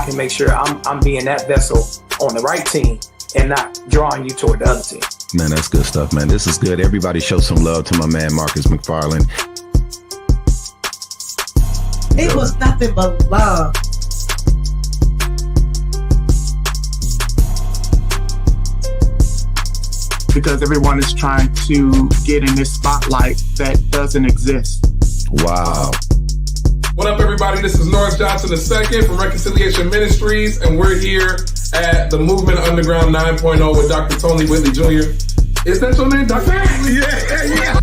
can make sure I'm being that vessel on the right team and not drawing you toward the other team. Man, that's good stuff, man. This is good. Everybody show some love to my man, Marcus McFarland. It was nothing but love. Because everyone is trying to get in this spotlight that doesn't exist. Wow. What up, everybody? This is Norris Johnson II from Reconciliation Ministries, and we're here at the Movement Underground 9.0 with Dr. Tony Whitley Jr. Is that your name, Dr.? Yeah.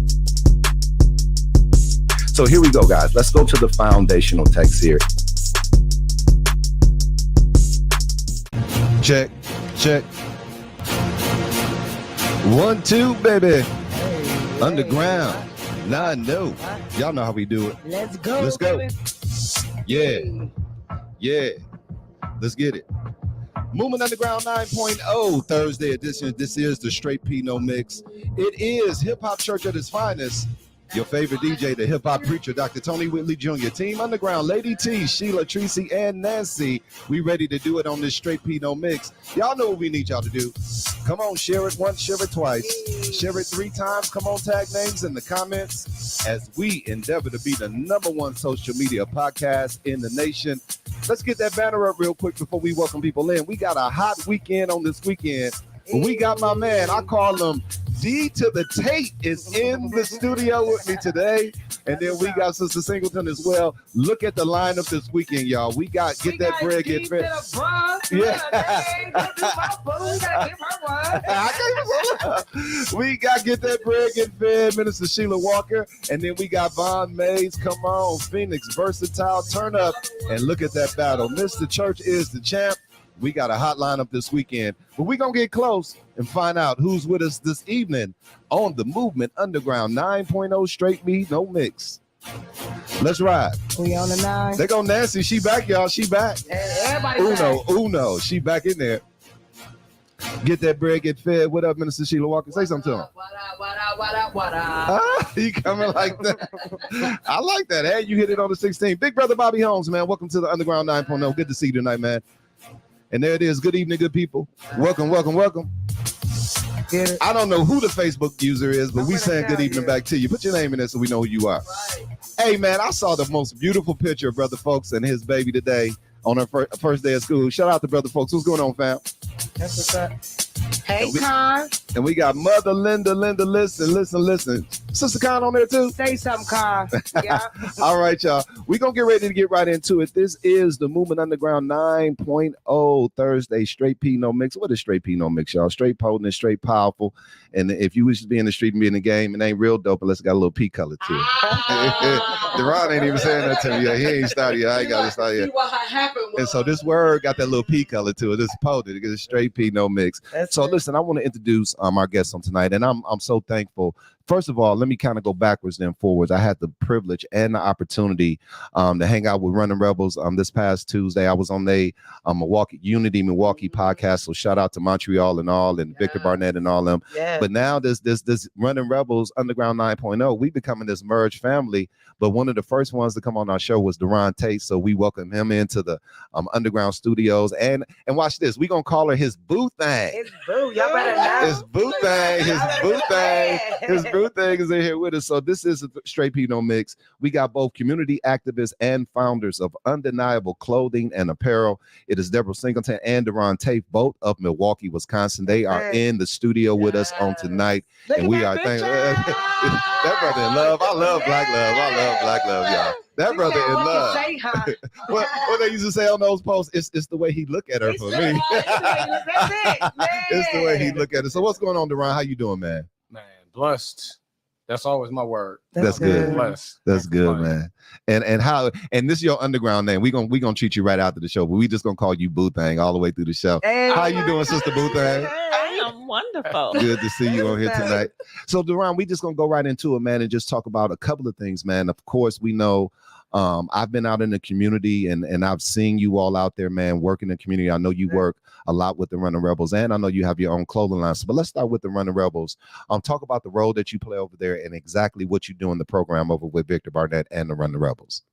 So here we go, guys. Let's go to the foundational text here. Check. 1, 2, baby. Hey, Underground. Now I know. Y'all know how we do it. Let's go. Baby. Yeah. Let's get it. Movement Underground 9.0 Thursday edition. This is the Straight Pino Mix. It is hip hop church at its finest. Your favorite DJ, the hip hop preacher, Dr. Tony Whitley Jr. Team Underground, Lady T, Sheila, Tracy, and Nancy. We ready to do it on this Straight Pino Mix. Y'all know what we need y'all to do. Come on, share it once, share it twice. Share it 3 times. Come on, tag names in the comments as we endeavor to be the #1 social media podcast in the nation. Let's get that banner up real quick before we welcome people in. We got a hot weekend on this weekend. We got my man, I call him D to the Tate, is in the studio with me today. And then we got Sister Singleton as well. Look at the lineup this weekend, y'all. We got Get That Bread, Get Fed. Yeah. We got Get That Bread, Get Fed, Minister Sheila Walker. And then we got Von Mays. Come on, Phoenix, Versatile, turn up and look at that battle. Mr. Church is the champ. We got a hot lineup this weekend, but we're going to get close and find out who's with us this evening on the Movement Underground 9.0 Straight Me, No Mix. Let's ride. We on the 9. There go Nancy. She back, y'all. She back. Everybody Uno. She back in there. Get that bread, get fed. What up, Minister Sheila Walker? Say something to him. What up? He coming like that. I like that. Hey, you hit it on the 16th. Big brother Bobby Holmes, man. Welcome to the Underground 9.0. Good to see you tonight, man. And there it is. Good evening, good people. Welcome. I don't know who the Facebook user is, but we saying good evening back to you. Put your name in there so we know who you are. Right. Hey, man, I saw the most beautiful picture of Brother Folks and his baby today on her first day of school. Shout out to Brother Folks. What's going on, fam? That's what's up. Hey, Con. And we got Mother Linda. Listen. Sister Con on there too? Say something, Con. Yeah. All right, y'all. We're going to get ready to get right into it. This is the Movement Underground 9.0 Thursday Straight Pino Mix. What is Straight Pino Mix, y'all? Straight potent and straight powerful. And if you wish to be in the street and be in the game, it ain't real dope unless it got a little P color to it. Deron ain't even saying that to me yet. He ain't started yet. I ain't got to start yet. And so this word got that little P color to it. It's potent. It's Straight Pino Mix. So listen, I want to introduce our guest on tonight, and I'm so thankful. First of all, let me kind of go backwards then forwards. I had the privilege and the opportunity to hang out with Running Rebels this past Tuesday. I was on the Unity Milwaukee podcast, so shout out to Montreal and all, and Victor Barnett and all them. Yeah. But now this Running Rebels Underground 9.0, we becoming this merged family. But one of the first ones to come on our show was Deron Tate, so we welcome him into the Underground Studios. And watch this, we gonna call her his boo thing. His boo, y'all better know. His boo thing. His boo thing is in here with us. So this is a Straight Pino Mix. We got both community activists and founders of Undeniable Clothing and Apparel. It is Deborah Singleton and Deron Tate, both of Milwaukee, Wisconsin. They are in the studio with us on tonight. And we are thankful. That brother in love. I love black love. Black love, y'all. That brother in love. What they used to say on those posts, it's the way he look at her for me. It's the way he look at her. So what's going on, Deron? How you doing, man? Man, blessed. That's always my word. That's good. Blessed. That's good, man. And this is your underground name. We gonna treat you right after the show, but we just gonna call you Boo Thang all the way through the show. Hey, how you doing, Sister Boo Thang? I'm wonderful. Good to see you on here tonight. So, Deron, we just gonna go right into it, man, and just talk about a couple of things, man. Of course, we know I've been out in the community and I've seen you all out there, man, working in the community. I know you work a lot with the Running Rebels, and I know you have your own clothing line. So, but let's start with the Running Rebels. Talk about the role that you play over there and exactly what you do in the program over with Victor Barnett and the Running Rebels.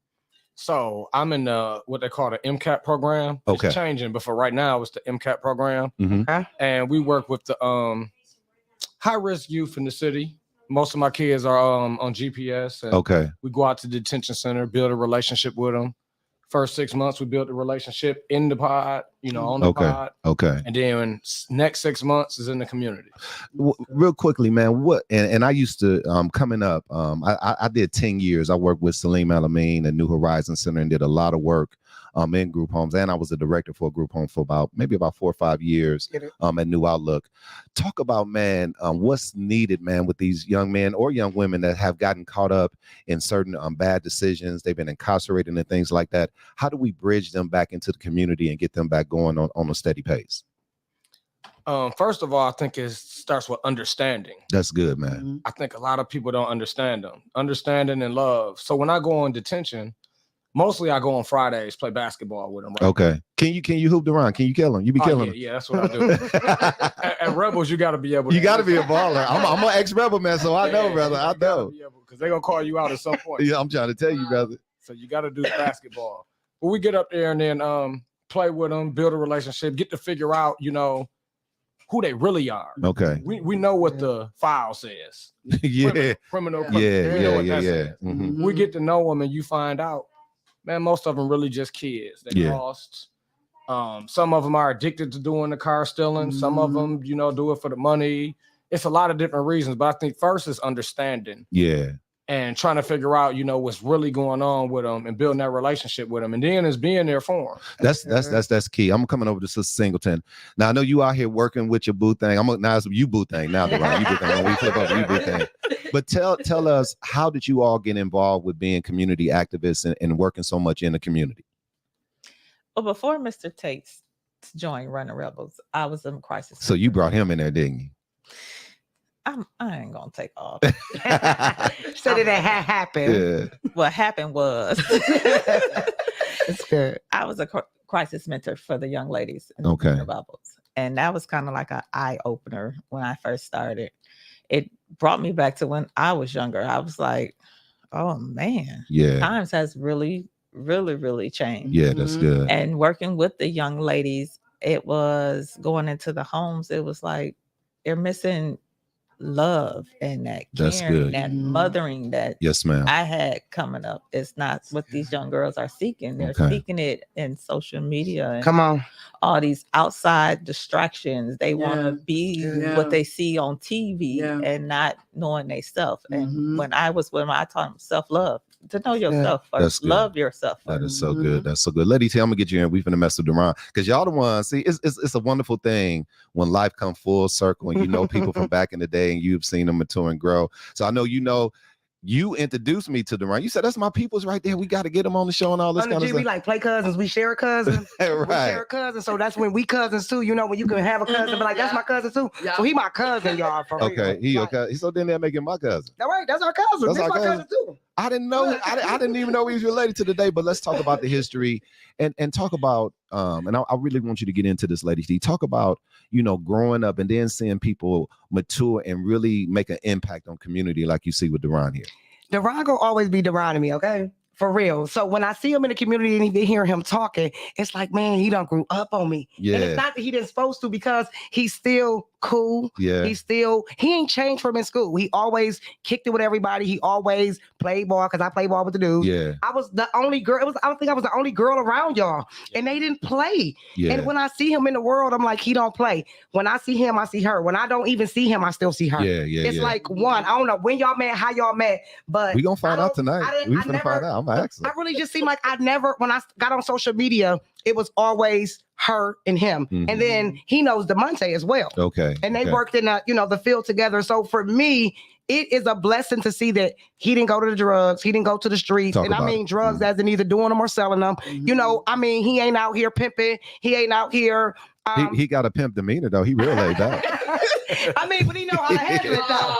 So I'm in what they call the MCAT program. Okay. It's changing, but for right now, it's the MCAT program. Mhm. And we work with the high-risk youth in the city. Most of my kids are on GPS. And Okay. we go out to the detention center, build a relationship with them. First 6 months, we built a relationship in the pod, on the pod. Okay. And then next 6 months is in the community. Real quickly, man, what and I used to coming up, I did 10 years. I worked with Salim Alameen and New Horizons Center and did a lot of work in group homes. And I was a director for a group home for about 4 or 5 years at New Outlook. Talk about, man, what's needed, man, with these young men or young women that have gotten caught up in certain bad decisions. They've been incarcerated and things like that. How do we bridge them back into the community and get them back going on a steady pace? First of all, I think it starts with understanding. That's good, man. I think a lot of people don't understand them. Understanding and love. So when I go on detention, mostly I go on Fridays, play basketball with them. Right? Okay. Can you hoop around? Can you kill him? You be killing him? Yeah, that's what I do. At Rebels, you got to be able to. You got to be a baller. I'm an ex-Rebel, man, so I know, brother. I know. Because they're going to call you out at some point. Yeah, I'm trying to tell you, brother. So you got to do the basketball. But we get up there and then play with them, build a relationship, get to figure out, who they really are. Okay. We know what the file says. Yeah. Criminal. Yeah. Mm-hmm. We get to know them and you find out, man, most of them really just kids. They lost. Some of them are addicted to doing the car stealing. Some of them, do it for the money. It's a lot of different reasons, but I think first is understanding. Yeah. And trying to figure out, what's really going on with them and building that relationship with them. And then is being there for them. That's key. I'm coming over to Sister Singleton. Now, I know you out here working with your boo thing. Now it's you boo thing now, Deron. You boo thing. When we flip over, you boo thing. But tell us, how did you all get involved with being community activists and working so much in the community? Well, before Mr. Tate's joined Running Rebels, I was in crisis. So you brought him in there, didn't you? I ain't gonna take all. So did that happen? Yeah. What happened was, It's good. I was a crisis mentor for the young ladies in Okay. the Rebels, and that was kind of like an eye opener when I first started. It brought me back to when I was younger. I was like, oh man, Yeah. times has really, really, really changed. Yeah, that's good. And working with the young ladies, it was going into the homes. It was like they're missing love and that That's caring, good. that mothering that Yes, ma'am. I had coming up. It's not what these young girls are seeking. They're Okay. seeking it in social media and Come on. all these outside distractions. They want Yeah. to be Yeah. what they see on TV Yeah. and not knowing they self. And Mhm. when I taught them self-love, to know yourself That's first, good. love yourself first. That is so good. That's so good. Lady T, I'm gonna get you in. We finna mess with Deron because y'all the ones. See, it's a wonderful thing when life comes full circle and you know people from back in the day and you've seen them mature and grow. So I know you introduced me to Deron. You said that's my people's right there. We got to get them on the show and all this On the kind of G, we stuff. like play cousins. We share a cousin. We Right. share a cousin. So that's when we cousins too. When you can have a cousin, but like that's my cousin too. So he my cousin, y'all. For Okay. real. He Right. okay. So then they're making my cousin. All right, that's our cousin. That's That's our my cousin too. I didn't know. I didn't even know he was related to today. But let's talk about the history and talk about. And I really want you to get into this, Lady T. Talk about growing up and then seeing people mature and really make an impact on community like you see with Deron here. Deron will always be Deron to me, okay? For real. So when I see him in the community and even hear him talking, it's like, man, he done grew up on me. Yeah. And it's not that he didn't supposed to because he's still cool. Yeah. He ain't changed from in school. He always kicked it with everybody. He always played ball because I play ball with the dudes. Yeah. I was the only girl. I don't think I was the only girl around y'all. And they didn't play. Yeah. And when I see him in the world, I'm like, he don't play. When I see him, I see her. When I don't even see him, I still see her. Yeah. It's like one. I don't know when y'all met, how y'all met, but We gonna find out tonight. We I finna never- find out. I'm gonna ask I her. really just seemed like when I got on social media, it was always her and him. Mhm. And then he knows DeMonte as well. Okay. And they okay. worked in the field together. So for me, it is a blessing to see that he didn't go to the drugs. He didn't go to the streets. Talk And I about mean it. drugs as in either doing them or selling them. I mean, he ain't out here pimping. He ain't out here. He got a pimp demeanor though. He real laid back. I mean, but he know how to handle it though.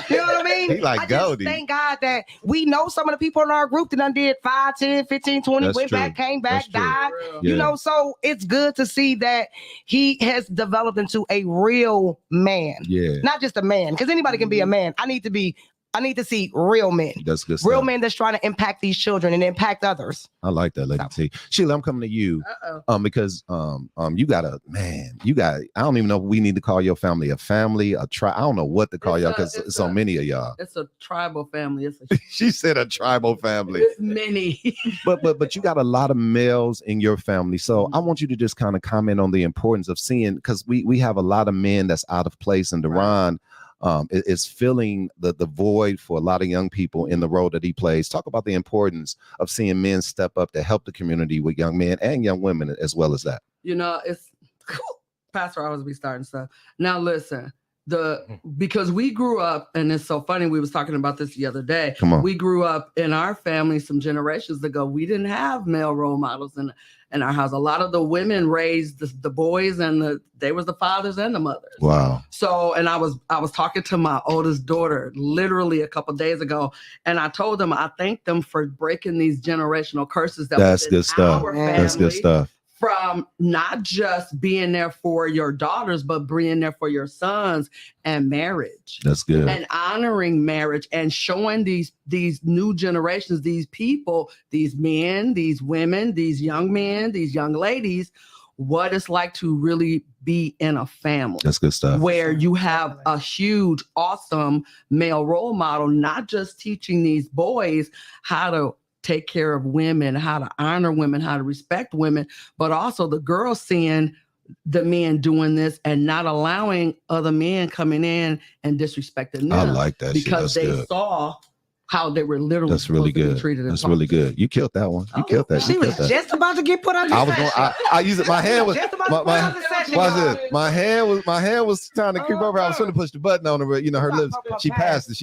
You know what I mean? He like I just Goldie. thank God that we know some of the people in our group that done did 5, 10, 15, 20, That's went true. back, came back, That's true. died. Yeah. So it's good to see that he has developed into a real man. Yeah. Not just a man, because anybody can be a man. I need to be I need to see real men. That's good Real stuff. men that's trying to impact these children and impact others. I like that, Lady T. Sheila, I'm coming to you. Because you got I don't even know if we need to call your family a tribe. I don't know what to call y'all because it's so many of y'all. It's a tribal family. She said a tribal family. It's many. but you got a lot of males in your family. So I want you to just kind of comment on the importance of seeing, because we have a lot of men that's out of place, and Deron is filling the void for a lot of young people in the role that he plays. Talk about the importance of seeing men step up to help the community with young men and young women as well as that. It's Pastor always be starting stuff. Now listen, because we grew up, and it's so funny, we was talking about this the other day. Come on. We grew up in our family some generations ago. We didn't have male role models in our house. A lot of the women raised the boys, and they was the fathers and the mothers. Wow. So, and I was talking to my oldest daughter literally a couple days ago, and I told them I thank them for breaking these generational curses That's good stuff. That's good stuff. From not just being there for your daughters, but being there for your sons, and marriage. That's good. And honoring marriage, and showing these new generations, these people, these men, these women, these young men, these young ladies, what it's like to really be in a family. That's good stuff. Where you have a huge, awesome male role model, not just teaching these boys how to take care of women, how to honor women, how to respect women, but also the girls seeing the men doing this and not allowing other men coming in and disrespecting them. I like that because shit. they saw how they were literally That's really good. treated. That's really good. You killed that one. You killed that. She was just about to get put on the I used it. My hand was. Just about to put on the session, What's y'all. it? My hand was trying to creep over. I was trying to push the button on her, but her lips. She passed it.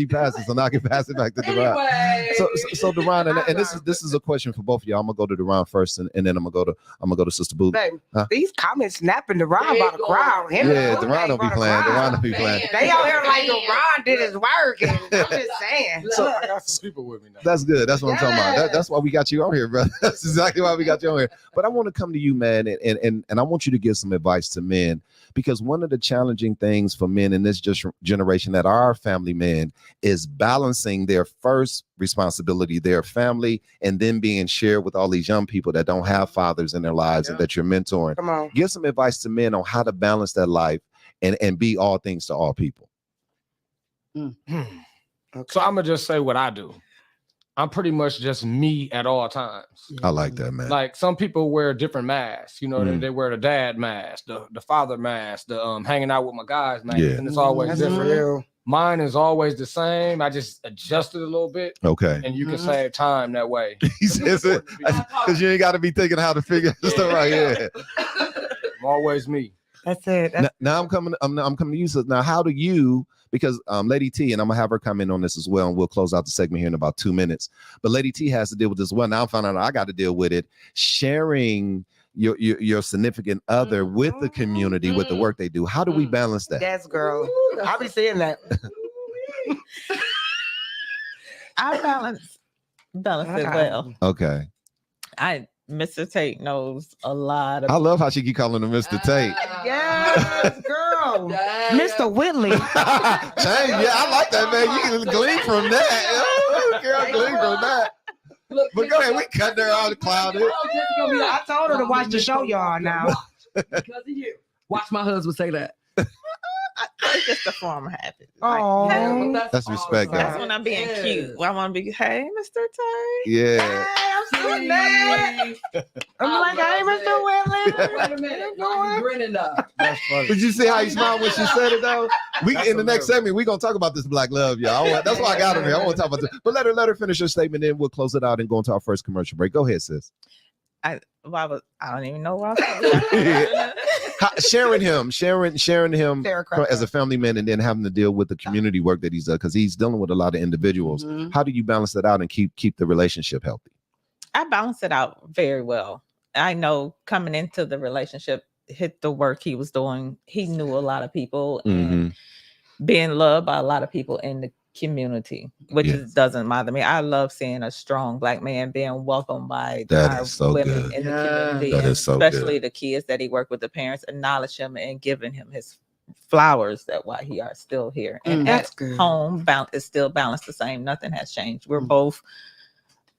So now I can pass it back to Deron. Anyway. So Deron, and this is a question for both of y'all. I'm gonna go to Deron first, and then I'm gonna go to Sister Boo. Babe, Huh? these comments snapping Deron by the crowd. Yeah, Deron don't be playing. Deron don't be playing. They out here like Deron did his work, and I'm just saying. So I got some people with me now. That's good. That's what I'm talking about. That's why we got you on here, brother. That's exactly why we got you on here. But I want to come to you, man, and I want you to give some advice to men, because one of the challenging things for men in this generation that are family men is balancing their first responsibility, their family, and then being shared with all these young people that don't have fathers in their lives and that you're mentoring. Come on. Give some advice to men on how to balance that life and be all things to all people. Okay. So I'm gonna just say what I do. I'm pretty much just me at all times. I like that, man. Like some people wear different masks, they wear the dad mask, the father mask, the hanging out with my guys mask, and it's always That's different. real. Mine is always the same. I just adjust it a little bit. Okay. And you can save time that way. He says it because you ain't got to be thinking how to figure this stuff out. Yeah. I'm always me. That's it. Now I'm coming to you. So now, how do you? Because Lady T, and I'm gonna have her come in on this as well, and we'll close out the segment here in about 2 minutes. But Lady T has to deal with this as well. Now I'm finding out I got to deal with it. Sharing your significant other with the community, with the work they do. How do we balance that? Yes, girl. I be saying that. I balance it well. Okay. Mr. Tate knows a lot of. I love how she keep calling him Mr. Tate. Yes, girl. Mr. Whitley. Change, I like that, man. You can glean from that. Girl, glean from that. Look, But go ahead, we cut her out of clouded. I told her to watch the show, y'all. Now, because of you. Watch my husband say that. It's just a form of habit. oh, That's respect, That's God. when I'm being cute. I want to be, hey, Mr. Tate. Yeah. I'm so mad. I'm like, hey, Mr. Whitley. Wait a minute. Why you grinning up? That's funny. Did you see how you smiled when she said it though? In the next segment, we're gonna talk about this black love, y'all. That's why I got her here. I want to talk about this. But let her finish her statement, then we'll close it out and go into our first commercial break. Go ahead, sis. I don't even know what I was Sharing him Sarah Cracker. as a family man, and then having to deal with the community work that he's done, because he's dealing with a lot of individuals. Mhm. How do you balance that out and keep the relationship healthy? I balance it out very well. I know coming into the relationship, hit the work he was doing, he knew a lot of people and being loved by a lot of people in the community, which doesn't bother me. I love seeing a strong black man being welcomed by our women in the community, That and is so especially good. the kids that he worked with. The parents acknowledge him and giving him his flowers that why he are still here. And That's at good. home is still balanced the same. Nothing has changed. We're both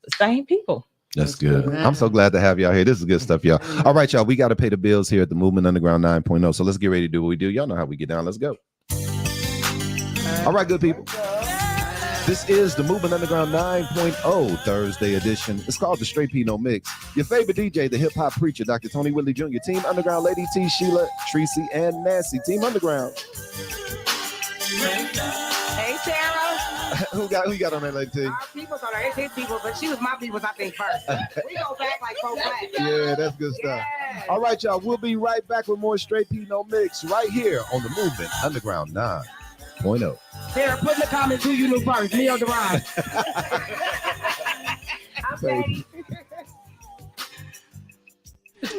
the same people. That's good. I'm so glad to have y'all here. This is good stuff, y'all. All right, y'all. We got to pay the bills here at the Movement Underground 9.0. So let's get ready to do what we do. Y'all know how we get down. Let's go. All right, good people. This is the Movement Underground 9.0 Thursday edition. It's called the Straight P No Mix. Your favorite DJ, the hip hop preacher, Dr. Tony Whitley Jr. Team Underground, Lady T, Sheila, Tracy, and Nancy. Team Underground. Hey, Tara. who got on that, Lady T? Our people's on her. It's his people, but she was my people's, I think, first. We go back like 4 black. Yeah, that's good stuff. Yeah. All right, y'all. We'll be right back with more Straight P No Mix right here on the Movement Underground 9.0. Sarah, put in the comments who you knew first, me or Deron. Okay.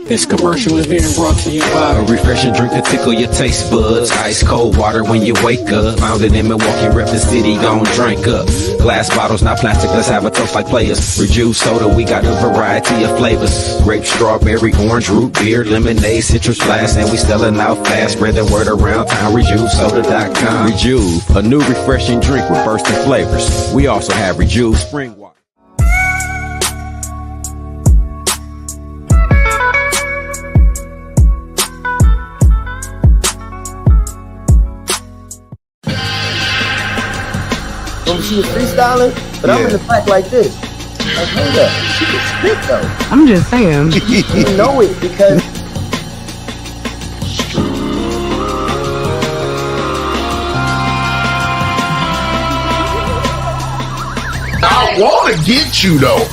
This commercial is being brought to you by a refreshing drink to tickle your taste buds. Ice cold water when you wake up. Founded in Milwaukee, rep the city, gon' drink up. Glass bottles, not plastic, let's have a toast like players. Rejuice soda, we got a variety of flavors. Grape, strawberry, orange, root beer, lemonade, citrus blast, and we selling out fast. Spread the word around town, RejuveSoda.com. Rejuve, a new refreshing drink with bursting flavors. We also have Rejuve Spring Water. She was freestyling, but I'm in the back like this. Like, hold up, she can spit though. I'm just saying. You know it because I want to get you though.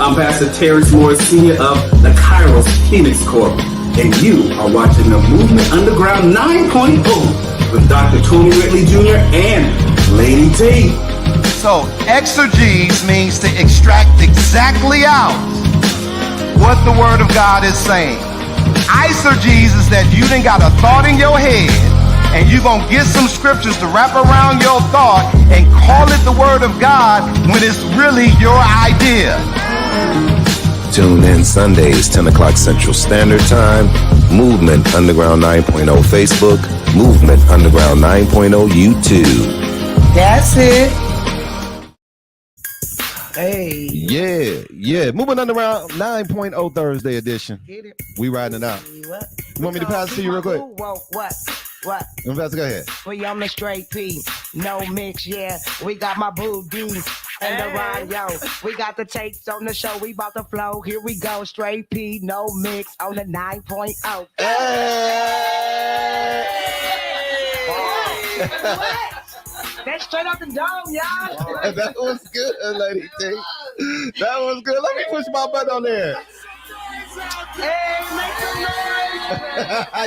I'm Pastor Terrence Morris, Sr. of the Kairos Phoenix Corps, and you are watching the Movement Underground 9.0 with Dr. Tony Whitley Jr. and Lady T. So exegesis means to extract exactly out what the Word of God is saying. Eisegesis is that you done got a thought in your head, and you're going to get some scriptures to wrap around your thought and call it the Word of God when it's really your idea. Tune in Sundays, 10 o'clock Central Standard Time. Movement Underground 9.0 Facebook. Movement Underground 9.0 YouTube. That's it. Hey. Yeah. Movement Underground 9.0 Thursday edition. Get it. We riding it out. What? You want me to pass it to you real quick? Whoa, what? You want to pass it? Go ahead. We on the Straight P, no mix, yeah. We got my boo D and the rhyme, yo. We got the takes on the show. We about to flow. Here we go. Straight P, no mix on the 9.0. What? That's straight up the dome, y'all. That was good, Lady T. That was good. Let me push my button on there. Hey, make some noise.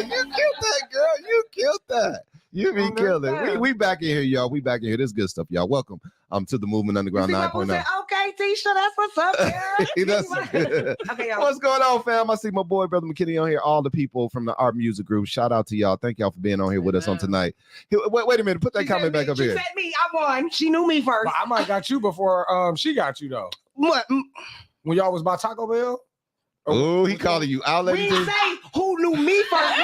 You killed that, girl. You killed that. You be killing. We back in here, y'all. We back in here. This is good stuff, y'all. Welcome to the Movement Underground 9.0. Okay, Tisha, that's what's up, girl. That's good. Okay, what's going on, fam? I see my boy, Brother McKinney, on here. All the people from the Art Music Group. Shout out to y'all. Thank y'all for being on here with us on tonight. Wait a minute. Put that comment back up here. She said me. I won. She knew me first. But I might got you before she got you, though. What? When y'all was by Taco Bell? Oh, he calling you out. We didn't say who knew me first.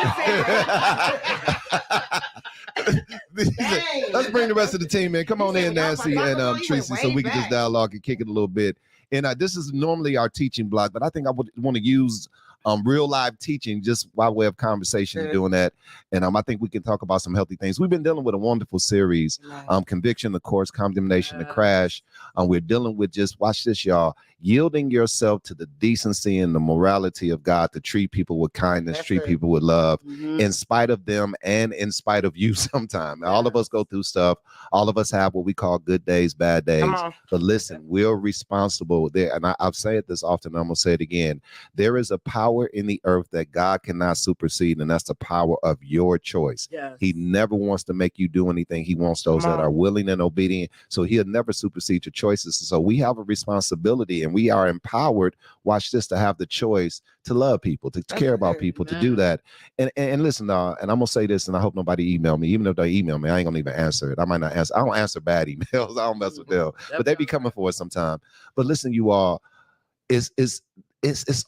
Let's bring the rest of the team in. Come on in, Nancy and Tracy, so we can just dialogue and kick it a little bit. And this is normally our teaching block, but I think I would want to use real live teaching just by way of conversation and doing that. And I think we can talk about some healthy things. We've been dealing with a wonderful series, Conviction, the Course, Condemnation, the Crash. We're dealing with just, watch this, y'all, yielding yourself to the decency and the morality of God to treat people with kindness, treat people with love, in spite of them and in spite of you sometimes. All of us go through stuff. All of us have what we call good days, bad days. But listen, we're responsible there. And I've said this often, I'm going to say it again. There is a power power in the earth that God cannot supersede, and that's the power of your choice. Yes. He never wants to make you do anything. He wants those that are willing and obedient. So he'll never supersede your choices. So we have a responsibility, and we are empowered, watch this, to have the choice to love people, to care about people, to do that. And listen, and I'm gonna say this, and I hope nobody email me. Even if they email me, I ain't gonna even answer it. I might not answer. I don't answer bad emails. I don't mess with them, but they be coming for it sometime. But listen, you all, it's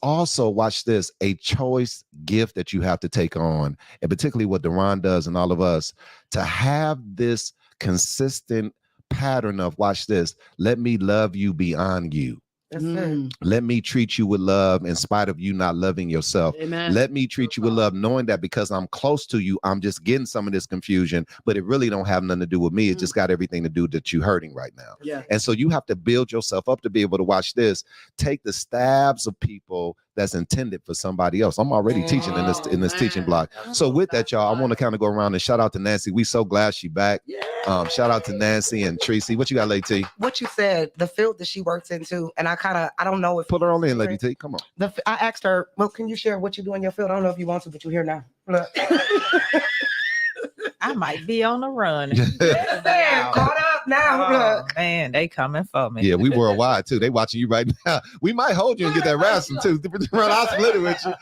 also, watch this, a choice gift that you have to take on, and particularly what Deron does and all of us, to have this consistent pattern of, watch this, let me love you beyond you. That's it. Let me treat you with love in spite of you not loving yourself. Amen. Let me treat you with love, knowing that because I'm close to you, I'm just getting some of this confusion, but it really don't have nothing to do with me. It just got everything to do that you're hurting right now. Yeah. And so you have to build yourself up to be able to, watch this, take the stabs of people that's intended for somebody else. I'm already teaching in this teaching block. So with that, y'all, I want to kind of go around and shout out to Nancy. We so glad she back. Shout out to Nancy and Tracy. What you got, Lady T? What you said, the field that she works into, and I don't know if put her on in, Lady T. Come on. I asked her, well, can you share what you do in your field? I don't know if you want to, but you're here now. Look. I might be on the run. Caught up now. Oh, Look. man, they coming for me. Yeah, we worldwide too. They watching you right now. We might hold you and get that ransom too. I'll split it with you.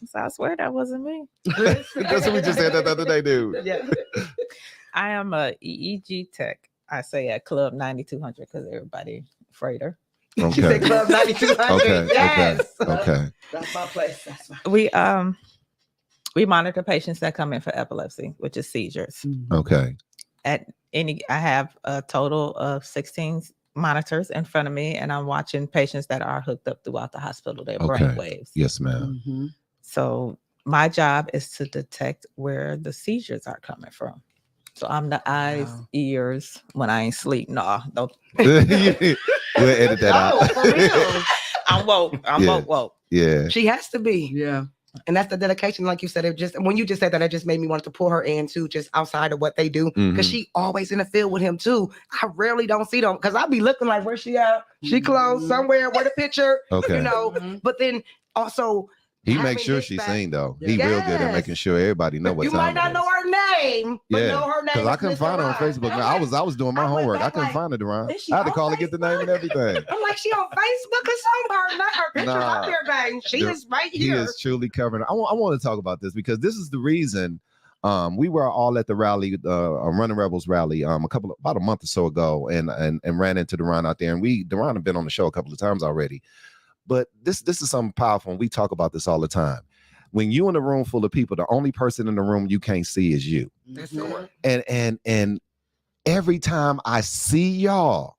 So I swear that wasn't me. That's what we just said that the other day, dude. Yeah. I am a EEG tech. I say at Club 9200 because everybody afraid her. Okay. She said Club 9200. Okay. Yes. Okay. That's my place. That's my We monitor patients that come in for epilepsy, which is seizures. Okay. I have a total of 16 monitors in front of me, and I'm watching patients that are hooked up throughout the hospital. Their brain waves. Yes, ma'am. Mm-hmm. So my job is to detect where the seizures are coming from. So I'm the eyes, ears when I ain't sleep. No, don't. We'll edit that out. For real. I'm woke. I'm woke. Yeah. She has to be. Yeah. And that's the dedication, like you said. It just when you just said that, it just made me want to pull her in too, just outside of what they do, because she always in the field with him too. I rarely don't see them because I be looking like, where she at? She close somewhere. Where the picture? Okay. You know. But then also. He makes sure she's seen though. He real good at making sure everybody know what you time might not know her name, but know her name. Because I couldn't find her on Facebook. Man, I was doing my homework. I couldn't find her, Deron. I had to call her, get the name and everything. I'm like, she on Facebook or something? Not her pictures up there, gang. She is right here. He is truly covering. I want to talk about this because this is the reason. We were all at the rally, Running Rebels rally, about a month or so ago, and ran into Deron out there. And Deron had been on the show a couple of times already. But this is something powerful, and we talk about this all the time. When you in a room full of people, the only person in the room you can't see is you. That's it. And every time I see y'all,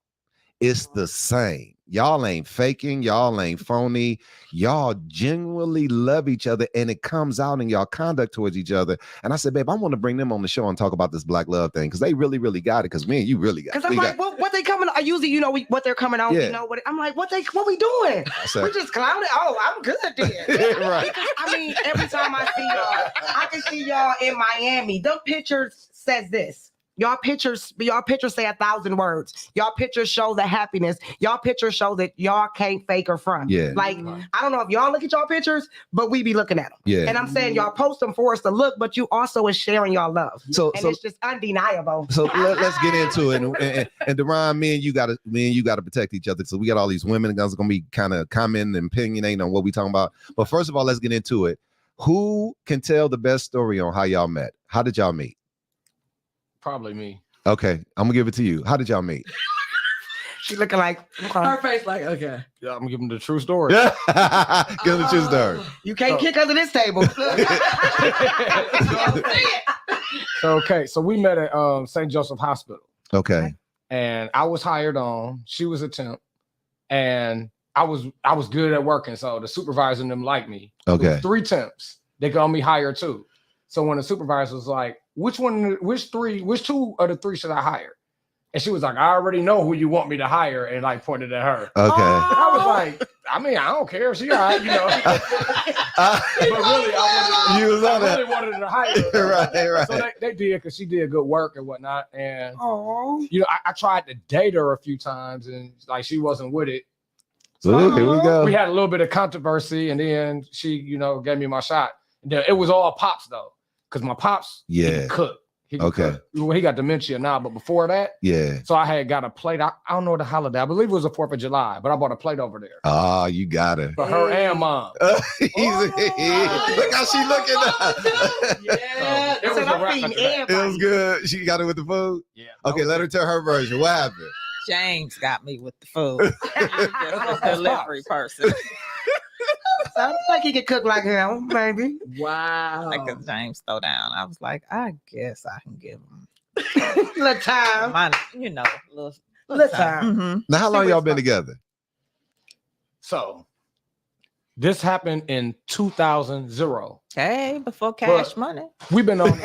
it's the same. Y'all ain't faking. Y'all ain't phony. Y'all genuinely love each other, and it comes out in y'all conduct towards each other. And I said, babe, I want to bring them on the show and talk about this black love thing because they really, really got it. Because me and you really got it. Because I'm like, what they coming? I usually, what they're coming on. Yeah. You know what? I'm like, what we doing? We just clowning. Oh, I'm good then. Right. Because, I mean, every time I see y'all, I can see y'all in Miami. The pictures says this. Y'all pictures say 1,000 words. Y'all pictures show the happiness. Y'all pictures show that y'all can't fake or front. Yeah. Like, I don't know if y'all look at y'all pictures, but we be looking at them. Yeah. And I'm saying y'all post them for us to look, but you also is sharing y'all love. So it's just undeniable. So let's get into it. And Deron, me and you gotta protect each other. So we got all these women that's gonna be kind of commenting and opinionating on what we talking about. But first of all, let's get into it. Who can tell the best story on how y'all met? How did y'all meet? Probably me. Okay, I'm gonna give it to you. How did y'all meet? She looking like her face like, okay. Yeah, I'm gonna give him the true story. Give him the true story. You can't kick under this table. So we met at St. Joseph Hospital. Okay. And I was hired on. She was a temp, and I was good at working. So the supervisor and them liked me. Okay. 3 temps. They got me hired too. So when the supervisor was like, which 2 of the 3 should I hire? And she was like, I already know who you want me to hire, and like pointed at her. Okay. I was like, I mean, I don't care. She all right, you know. But really, I really wanted to hire her. Right. So they did, because she did good work and whatnot. And you know, I tried to date her a few times, and like she wasn't with it. So Ooh, here we go. We had a little bit of controversy, and then she, you know, gave me my shot. And then it was all pops though, because my pops, he could cook. He could cook. Well, he got dementia now, but before that, so I had got a plate. I don't know the holiday. I believe it was the 4th of July, but I bought a plate over there. Ah, you got it. For her and mom. Look how she looking up. Yeah, it was a wrap. It was good. She got it with the food? Yeah. Okay, let her tell her version. What happened? James got me with the food. He's just a delivery person. So I don't think he could cook like him, maybe. Wow. Like a James throw down. I was like, I guess I can give him little time. You know, little time. Mm-hmm. Now, how long y'all been together? So this happened in 2000. Hey, before Cash Money. We've been on.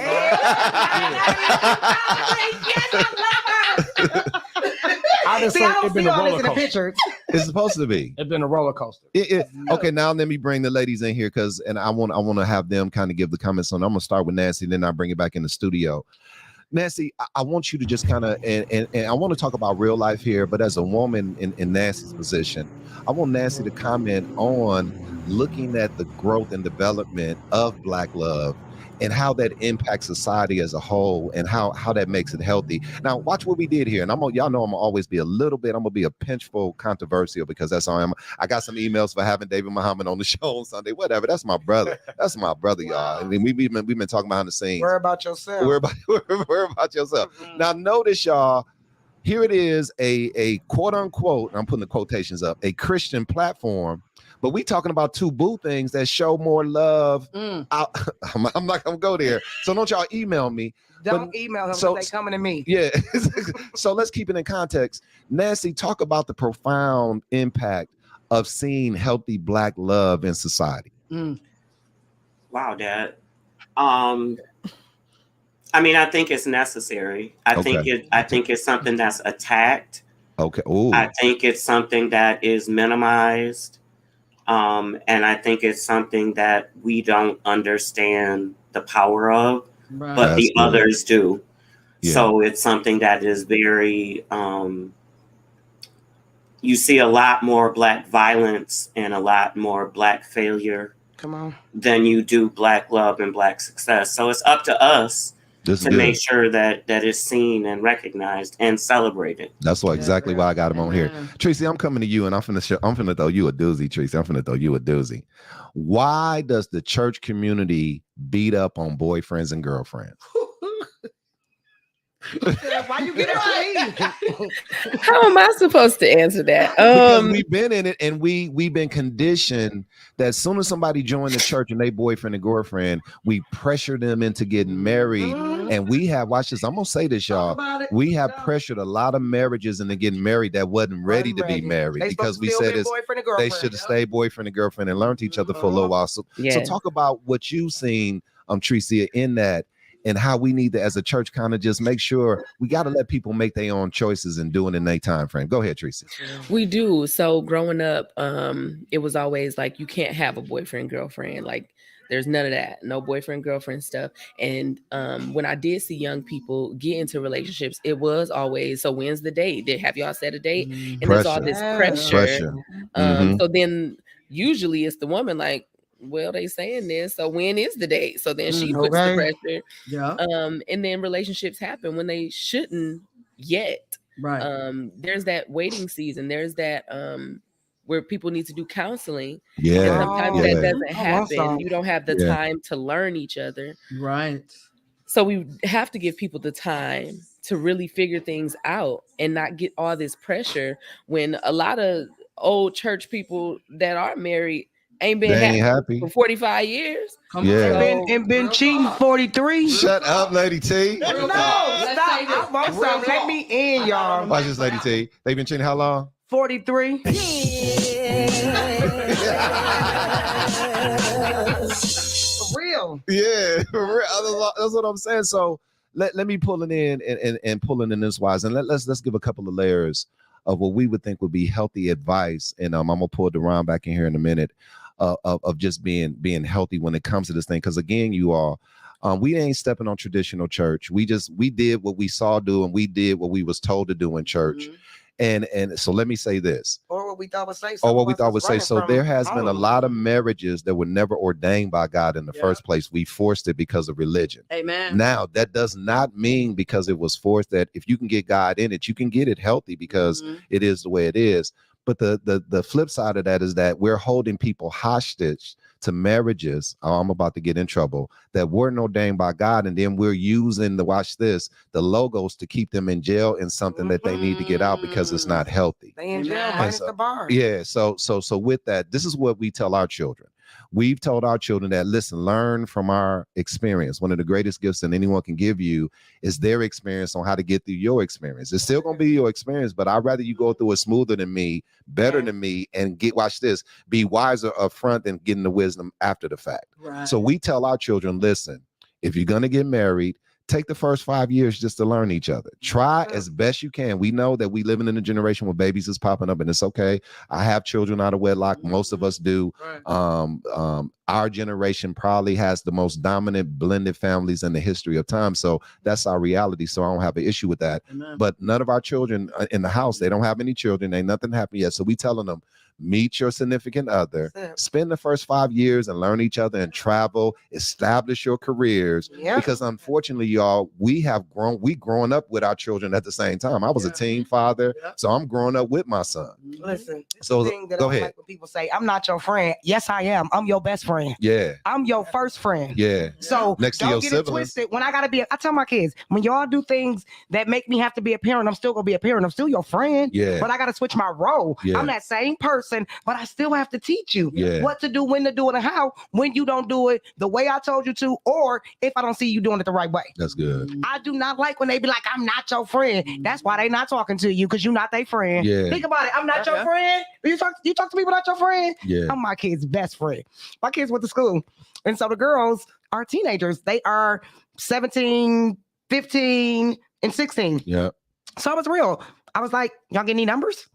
I just say it's been a roller coaster. It's supposed to be. It's been a roller coaster. Okay, now let me bring the ladies in here and I want to have them kind of give the comments on. I'm gonna start with Nancy, then I'll bring it back in the studio. Nancy, I want you to just kind of and I want to talk about real life here, but as a woman in Nancy's position, I want Nancy to comment on looking at the growth and development of Black love and how that impacts society as a whole and how that makes it healthy. Now, watch what we did here. And y'all know I'm gonna always be I'm gonna be a pinchful controversial because that's how I am. I got some emails for having David Muhammad on the show on Sunday, whatever. That's my brother. That's my brother, y'all. I mean, we've been talking behind the scenes. Worry about yourself. Worry about yourself. Mm-hmm. Now, notice, y'all, here it is, a quote unquote, I'm putting the quotations up, a Christian platform. But we talking about two boo things that show more love. I'm not gonna go there. So don't y'all email me. Don't email them because they coming to me. Yeah. So let's keep it in context. Nancy, talk about the profound impact of seeing healthy Black love in society. Wow, Dad. I mean, I think it's necessary. I think it's something that's attacked. Okay. Ooh. I think it's something that is minimized. And I think it's something that we don't understand the power of, but the others do. Yeah. So it's something that is very, you see a lot more Black violence and a lot more Black failure than you do Black love and Black success. So it's up to us to make sure that it's seen and recognized and celebrated. That's exactly why I got him on here. Tracy, I'm coming to you and I'm finna throw you a doozy, Tracy. I'm finna throw you a doozy. Why does the church community beat up on boyfriends and girlfriends? Why you get it right? How am I supposed to answer that? Because we've been in it and we've been conditioned that as soon as somebody joined the church and they boyfriend and girlfriend, we pressure them into getting married. And we have, watch this, I'm gonna say this, y'all. We have pressured a lot of marriages into getting married that wasn't ready to be married because we said they should have stayed boyfriend and girlfriend and learned each other for a little while. So talk about what you've seen, Tricia, in that. And how we need to, as a church, kind of just make sure we got to let people make their own choices and do it in their time frame. Go ahead, Tracy. We do. So growing up, it was always like, you can't have a boyfriend, girlfriend. Like there's none of that. No boyfriend, girlfriend stuff. And when I did see young people get into relationships, it was always, so when's the date? Have y'all set a date? And there's all this pressure. So then usually it's the woman like, well, they saying this, so when is the date? So then she puts the pressure. Yeah. And then relationships happen when they shouldn't yet. Right. There's that waiting season. There's that where people need to do counseling. Yeah. And sometimes that doesn't happen. Awesome. You don't have the time to learn each other. Right. So we have to give people the time to really figure things out and not get all this pressure when a lot of old church people that are married ain't been happy for 45 years. And been cheating 43. Shut up, Lady T. No, stop. Let me in, y'all. Watch this, Lady T. They've been cheating how long? 43. For real. Yeah, for real. That's what I'm saying. So let me pull it in and pull it in this wise. And let's give a couple of layers of what we would think would be healthy advice. And I'm gonna pull Deron back in here in a minute. Of just being healthy when it comes to this thing, because again, you all, we ain't stepping on traditional church. We did what we saw do, and we did what we was told to do in church. And so let me say this. Or what we thought was safe. So there has been a lot of marriages that were never ordained by God in the first place. We forced it because of religion. Amen. Now, that does not mean because it was forced that if you can get God in it, you can get it healthy because it is the way it is. But the flip side of that is that we're holding people hostage to marriages. I'm about to get in trouble, that weren't ordained by God, and then we're using the logos to keep them in jail in something that they need to get out because it's not healthy. They in jail minus the bar. Yeah. So with that, this is what we tell our children. We've told our children that, listen, learn from our experience. One of the greatest gifts that anyone can give you is their experience on how to get through your experience. It's still going to be your experience, but I'd rather you go through it smoother than me, better than me, and be wiser up front than getting the wisdom after the fact. Right. So we tell our children, listen, if you're going to get married, take the first 5 years just to learn each other. Try as best you can. We know that we living in a generation where babies is popping up, and it's okay. I have children out of wedlock. Most of us do. Our generation probably has the most dominant blended families in the history of time. So that's our reality. So I don't have an issue with that. Amen. But none of our children in the house, they don't have any children. Ain't nothing happened yet. So we telling them, meet your significant other, spend the first 5 years and learn each other and travel, establish your careers. Because unfortunately, y'all, we growing up with our children at the same time. I was a teen father, so I'm growing up with my son. Listen, so go ahead. Like when people say, I'm not your friend. Yes, I am. I'm your best friend. Yeah. I'm your first friend. Yeah. So next to don't your get siblings. it twisted. When I tell my kids, when y'all do things that make me have to be a parent, I'm still gonna be a parent. I'm still your friend. Yeah. But I gotta switch my role. Yeah. I'm that same person, but I still have to teach you Yeah. what to do, when to do it, and how. When you don't do it the way I told you to, or if I don't see you doing it the right way. That's good. I do not like when they be like, I'm not your friend. That's why they not talking to you, because you're not their friend. Yeah. Think about it. I'm not your friend. You talk to people not your friend. Yeah. I'm my kid's best friend. My kids went to school. And so the girls are teenagers. They are 17, 15, and 16. Yeah. So I was real. I was like, y'all get any numbers?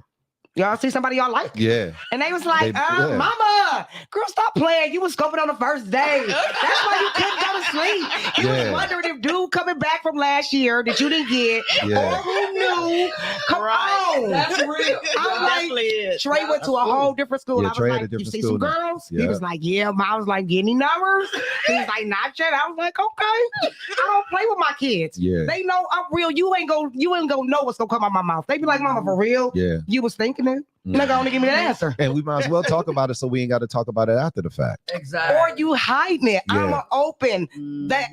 Y'all see somebody y'all like? Yeah. And they was like, mama, girl, stop playing. You was scoping on the first day. That's why you couldn't go to sleep. You was wondering if dude coming back from last year that you didn't get, or who knew. Come on. That's real. I'm like, Trey went to a whole different school. Yeah, I was Trey had a like, you different see school some now. girls? Yeah. He was like, yeah. I was like, get any numbers? He was like, not yet. I was like, okay. I don't play with my kids. Yeah. They know I'm real. You ain't gonna know what's gonna come out my mouth. They be like, mama, for real? Yeah. You was thinking it? You're not gonna give me that answer. And we might as well talk about it so we ain't got to talk about it after the fact. Exactly. Or you hiding it. Yeah. I'm open. That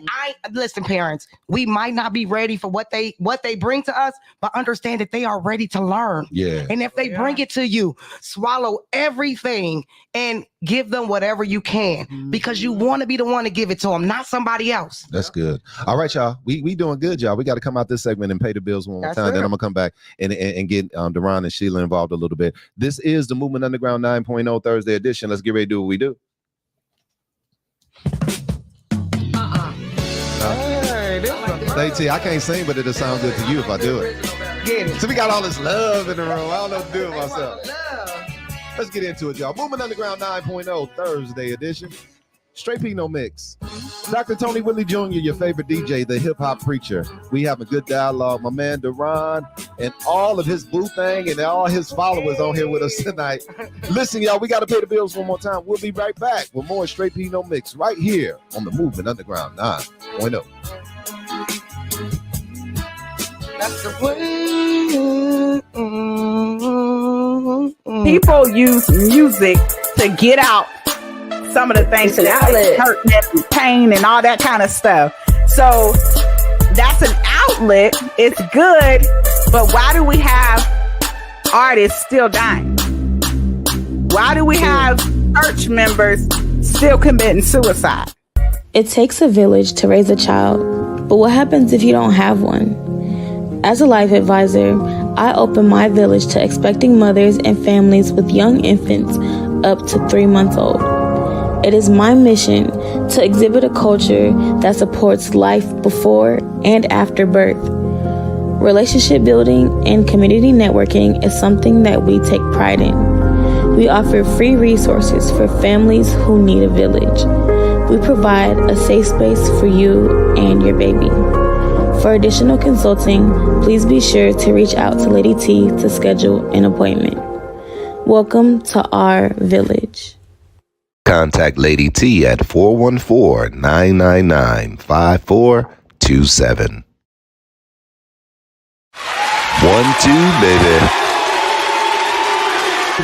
listen, parents, we might not be ready for what they bring to us, but understand that they are ready to learn. Yeah. And if they bring it to you, swallow everything and give them whatever you can, because you want to be the one to give it to them, not somebody else. That's good. All right, y'all. We doing good, y'all. We got to come out this segment and pay the bills one more time. Then I'm gonna come back and get Deron and Sheila involved a little bit. This is the Movement Underground 9.0 Thursday edition. Let's get ready to do what we do. Hey, T, I can't sing, but it'll sound good to you if I do it. Get it. So we got all this love in the room. I don't know what to do with myself. Let's get into it, y'all. Movement Underground 9.0 Thursday edition. Straight P No Mix. Dr. Tony Whitley Jr., your favorite DJ, the hip hop preacher. We have a good dialogue. My man Deron and all of his boo thing and all his followers on here with us tonight. Listen, y'all, we got to pay the bills one more time. We'll be right back with more Straight P No Mix right here on the Movement Underground 9.0. That's the way. People use music to get out some of the things that hurt and pain and all that kind of stuff. So that's an outlet. It's good, but why do we have artists still dying? Why do we have church members still committing suicide? It takes a village to raise a child, but what happens if you don't have one? As a life advisor, I open my village to expecting mothers and families with young infants up to 3 months old. It is my mission to exhibit a culture that supports life before and after birth. Relationship building and community networking is something that we take pride in. We offer free resources for families who need a village. We provide a safe space for you and your baby. For additional consulting, please be sure to reach out to Lady T to schedule an appointment. Welcome to our village. Contact Lady T at 414-999-5427. 1, 2, baby.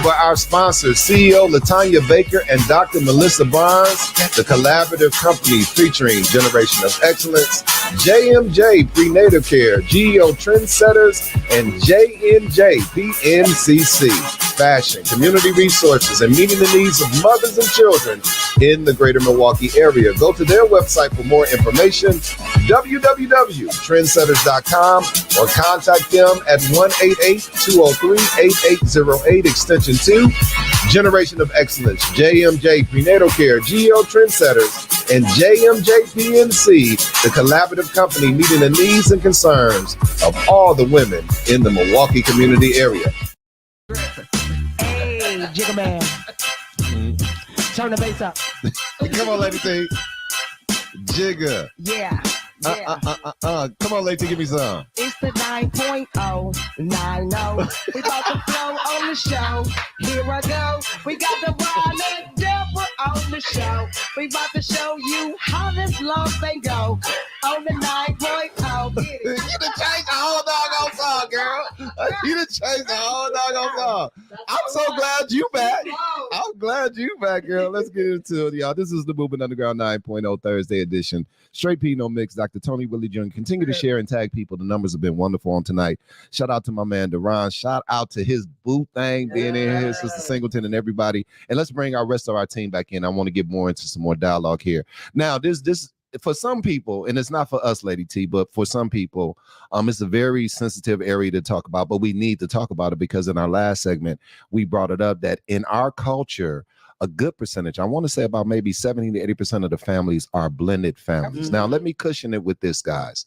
By our sponsors, CEO Latanya Baker and Dr. Melissa Barnes, the collaborative company featuring Generation of Excellence, JMJ Prenatal Care, GEO Trendsetters, and JNJ PNCC Fashion, Community Resources, and meeting the needs of mothers and children in the greater Milwaukee area. Go to their website for more information, www.trendsetters.com, or contact them at 1-888-203-8808, extension 2. Generation of Excellence, JMJ Prenatal Care, GEO Trendsetters, and JMJ PNC, the collaborative company meeting the needs and concerns of all the women in the Milwaukee community area. Hey, Jigga Man. Turn the bass up. Come on, Lady T. Jigga. Yeah. Come on, Lady T, give me some. It's the 9.0, 9-0. We about to flow on the show. Here I go. We got the Ron and Deborah on the show. We about to show you how this love thing go on the 9.0. You done changed the whole doggone song, girl. You done changed the whole doggone song. I'm so glad you back. I'm glad you back, girl. Let's get into it, y'all. This is the Movement Underground 9.0 Thursday edition. Straight P, no mix. Dr. Tony Whitley Jr. Continue to share and tag people. The numbers have been wonderful on tonight. Shout out to my man, Deron. Shout out to his boo thing being in here, Sister Singleton and everybody. And let's bring our rest of our team back in. I want to get more into some more dialogue here. Now, this for some people, and it's not for us, Lady T, but for some people, it's a very sensitive area to talk about, but we need to talk about it because in our last segment, we brought it up that in our culture, a good percentage, I want to say about maybe 70 to 80% of the families are blended families. Now, let me cushion it with this, guys.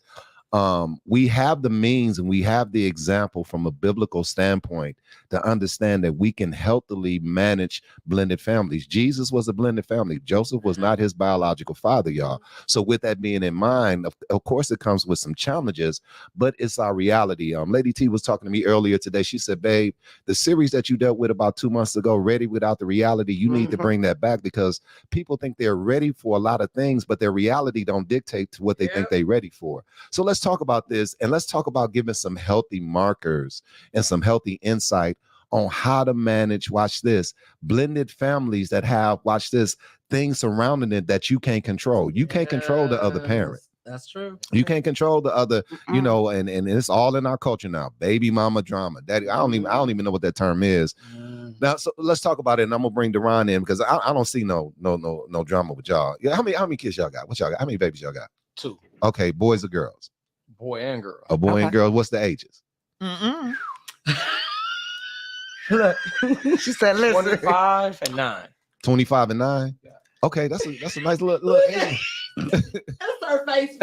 We have the means and we have the example from a biblical standpoint to understand that we can healthily manage blended families. Jesus was a blended family. Joseph was not his biological father, y'all. So with that being in mind, of course, it comes with some challenges, but it's our reality. Lady T was talking to me earlier today. She said, babe, the series that you dealt with about 2 months ago, Ready Without the Reality, you need to bring that back because people think they're ready for a lot of things, but their reality don't dictate to what they think they're ready for. So let's talk about this and let's talk about giving some healthy markers and some healthy insight on how to manage, watch this, blended families that have, watch this, things surrounding it that you can't control. You can't control the other parent. That's true. You can't control the other, you know, and it's all in our culture now. Baby mama drama. Daddy, I don't even know what that term is. Now, so let's talk about it, and I'm gonna bring Deron in because I don't see no drama with y'all. Yeah, how many kids y'all got? What y'all got? How many babies y'all got? 2. Okay, boys or girls? Boy and girl. A boy and girl. What's the ages? Look, she said, listen. 25 and 9. 25 and 9. Yeah. Okay, that's a nice little age. That's her face.